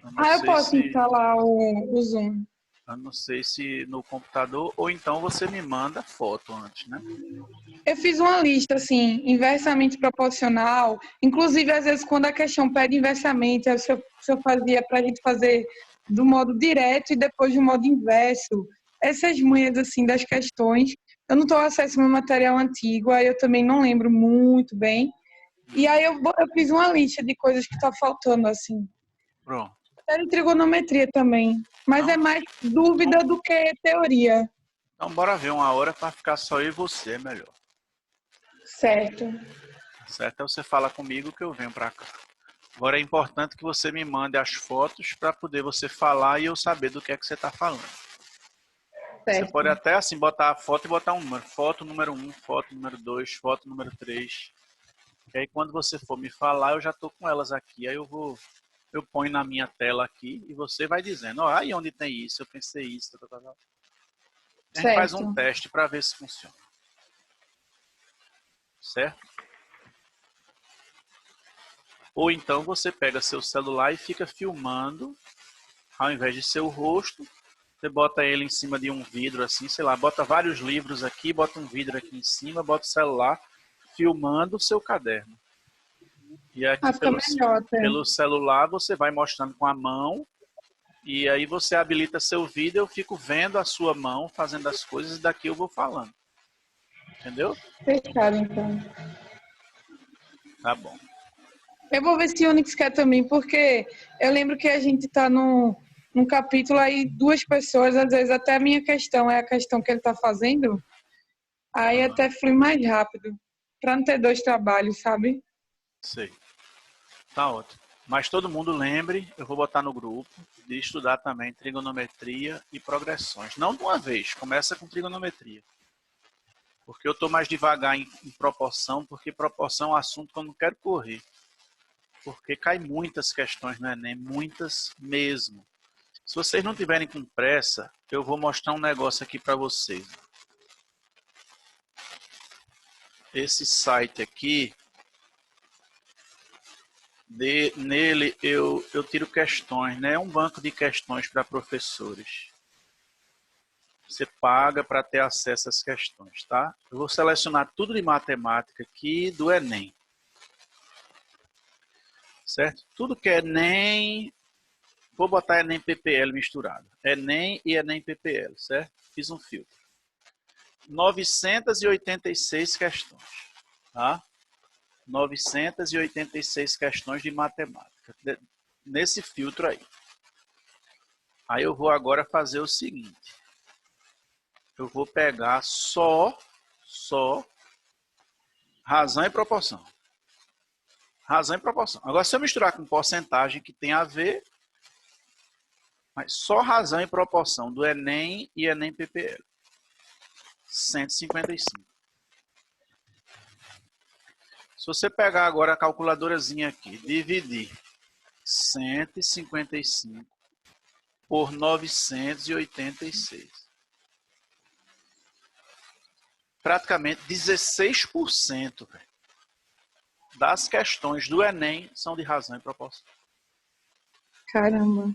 Eu posso instalar o Zoom. Eu não sei se no computador ou então você me manda foto antes, né? Eu fiz uma lista, assim, inversamente proporcional. Inclusive, às vezes, quando a questão pede inversamente, se eu fazia para a gente fazer do modo direto e depois do modo inverso. Essas manhas, assim, das questões. Eu não estou acesso ao meu material antigo, aí eu também não lembro muito bem. E aí eu fiz uma lista de coisas que está faltando, assim. Pronto. Até de trigonometria também. Mas é mais dúvida do que teoria. Então, bora ver uma hora para ficar só eu e você, é melhor. Certo. Certo? Aí você fala comigo que eu venho para cá. Agora é importante que você me mande as fotos para poder você falar e eu saber do que é que você está falando. Certo. Você pode até assim botar a foto e botar um número. Foto número 1, foto número 2, foto número 3. E aí quando você for me falar, eu já estou com elas aqui. Aí eu ponho na minha tela aqui e você vai dizendo, aí onde tem isso, eu pensei isso. A gente faz um teste para ver se funciona. Certo? Ou então você pega seu celular e fica filmando, ao invés de seu rosto, você bota ele em cima de um vidro assim, sei lá, bota vários livros aqui, bota um vidro aqui em cima, bota o celular filmando o seu caderno. E aqui pelo celular você vai mostrando com a mão e aí você habilita seu vídeo, eu fico vendo a sua mão fazendo as coisas e daqui eu vou falando. Entendeu? Fechado, então. Tá bom. Eu vou ver se o Onyx quer também, porque eu lembro que a gente está num capítulo aí, 2 pessoas, às vezes até a minha questão é a questão que ele está fazendo, aí até flui mais rápido, para não ter 2 trabalhos, sabe? Sei. Tá ótimo. Mas todo mundo lembre, eu vou botar no grupo, de estudar também trigonometria e progressões. Não de uma vez, começa com trigonometria. Porque eu estou mais devagar em proporção, porque proporção é um assunto que eu não quero correr. Porque cai muitas questões no Enem, muitas mesmo. Se vocês não tiverem com pressa, eu vou mostrar um negócio aqui para vocês. Esse site aqui, nele eu tiro questões, né? É um banco de questões para professores. Você paga para ter acesso às questões, tá? Eu vou selecionar tudo de matemática aqui do Enem. Certo? Tudo que é Enem, vou botar Enem PPL misturado. Enem e Enem PPL, certo? Fiz um filtro. 986 questões, tá? 986 questões de matemática, nesse filtro aí. Aí eu vou agora fazer o seguinte. Eu vou pegar só razão e proporção. Razão e proporção. Agora, se eu misturar com porcentagem que tem a ver, mas só razão e proporção do Enem e Enem PPL. 155. Se você pegar agora a calculadorazinha aqui, dividir 155 por 986. Praticamente 16% das questões do Enem são de razão e proporção. Caramba.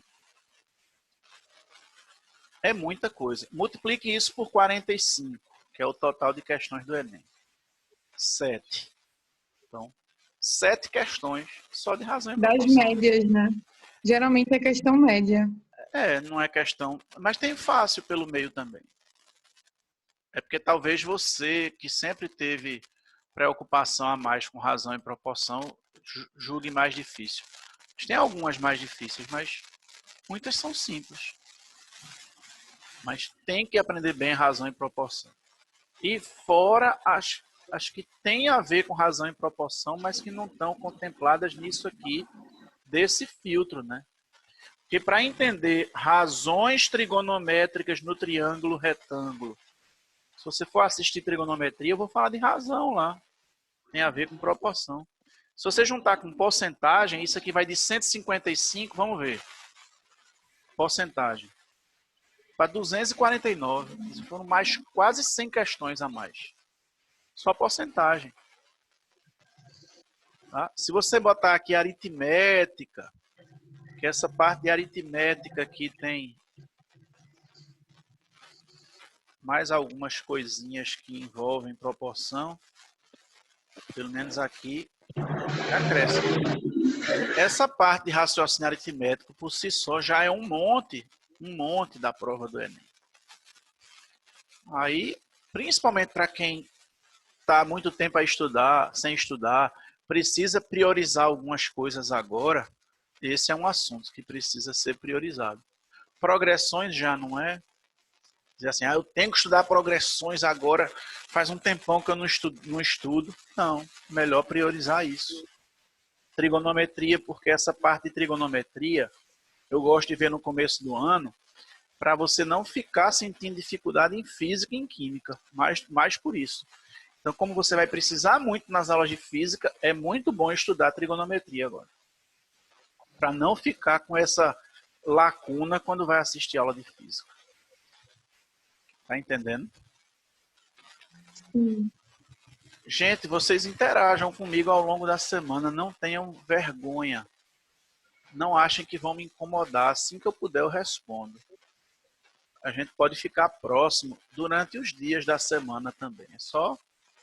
É muita coisa. Multiplique isso por 45, que é o total de questões do Enem. 7. Então, 7 questões só de razão e proporção. Das médias, né? Geralmente é questão média. Não é questão... Mas tem fácil pelo meio também. É porque talvez você, que sempre teve preocupação a mais com razão e proporção, julgue mais difícil. Tem algumas mais difíceis, mas muitas são simples. Mas tem que aprender bem razão e proporção. E fora as que têm a ver com razão e proporção, mas que não estão contempladas nisso aqui, desse filtro, né? Porque para entender razões trigonométricas no triângulo retângulo, se você for assistir trigonometria, eu vou falar de razão lá. Tem a ver com proporção. Se você juntar com porcentagem, isso aqui vai de 155, vamos ver. Porcentagem. Para 249. Foram mais quase 100 questões a mais. Só porcentagem. Tá? Se você botar aqui aritmética, que essa parte de aritmética aqui tem mais algumas coisinhas que envolvem proporção, pelo menos aqui, já cresce. Essa parte de raciocínio aritmético, por si só, já é um monte da prova do Enem. Aí, principalmente para quem está há muito tempo a estudar, sem estudar, precisa priorizar algumas coisas agora, esse é um assunto que precisa ser priorizado. Progressões já não é. Dizer assim, eu tenho que estudar progressões agora, faz um tempão que eu não estudo. Não, melhor priorizar isso. Trigonometria, porque essa parte de trigonometria, eu gosto de ver no começo do ano, para você não ficar sentindo dificuldade em física e em química, mais por isso. Então, como você vai precisar muito nas aulas de física, é muito bom estudar trigonometria agora. Para não ficar com essa lacuna quando vai assistir aula de física. Tá entendendo? Sim. Gente, vocês interajam comigo ao longo da semana. Não tenham vergonha. Não achem que vão me incomodar. Assim que eu puder, eu respondo. A gente pode ficar próximo durante os dias da semana também. É só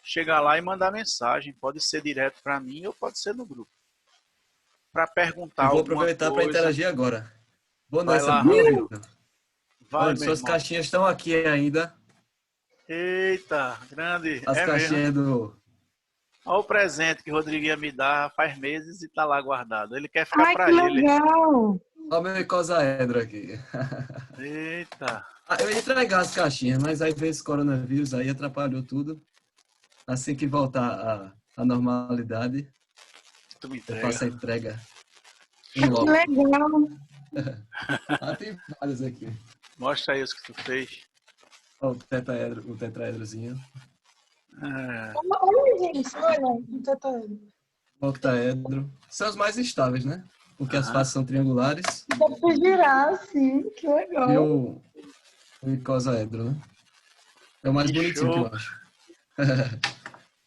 chegar lá e mandar mensagem. Pode ser direto para mim ou pode ser no grupo. Para perguntar Eu vou alguma aproveitar para coisa. interagir agora. Boa Vai noite, lá, meu. Vai, Olha, meu suas irmão. caixinhas estão aqui ainda. Eita, grande. As É mesmo. caixinhas do... Olha o presente que o Rodrigo ia me dar faz meses e tá lá guardado. Ele quer ficar Ai, para que ele. legal! Olha o meu icosaedro aqui. Eita. Eu ia entregar as caixinhas, mas aí veio esse coronavírus, aí atrapalhou tudo. Assim que voltar à normalidade, Tu me eu faço a entrega. entrega. Em Que loco. legal. Ah, tem vários aqui. Mostra aí os que tu fez. Ó, o tetraedrozinho. É, Olha, gente, olha. Um tatuagem. O octaedro. São os mais estáveis, né? Porque as Aham. faces são triangulares. Dá pra girar, assim. Que E legal. o icosaedro, né? É o mais Que bonitinho que show. eu acho.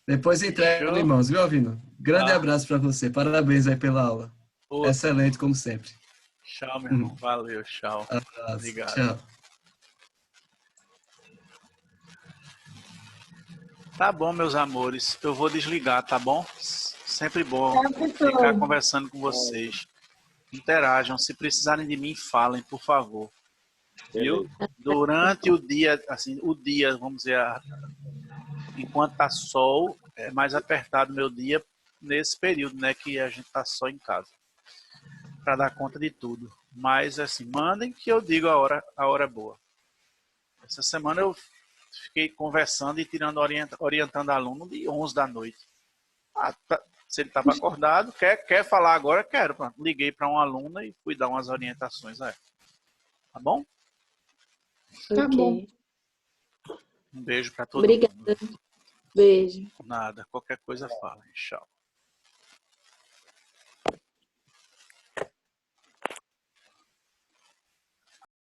Depois entrega show. em mãos, viu, Alvino? Grande Ah. abraço para você. Parabéns aí pela aula. Outro. Excelente, como sempre. Tchau, meu irmão. Valeu, tchau. Abraço. Obrigado. Tchau. Tá bom, meus amores. Eu vou desligar, tá bom? Sempre bom Tchau, pessoal. ficar conversando com vocês. Interajam. Se precisarem de mim, falem, por favor. Viu? Durante o dia, assim, vamos dizer, enquanto tá sol, é mais apertado meu dia nesse período, né, que a gente tá só em casa, para dar conta de tudo. Mas assim, mandem que eu digo a hora boa. Essa semana eu fiquei conversando e orientando aluno de 11 da noite. Se ele estava acordado, quer falar agora, quero. Pronto. Liguei para uma aluna e fui dar umas orientações a ela. Tá bom? Tá bom. Ok. Um beijo para todo Obrigada. mundo. Beijo. Nada, qualquer coisa fala. Tchau.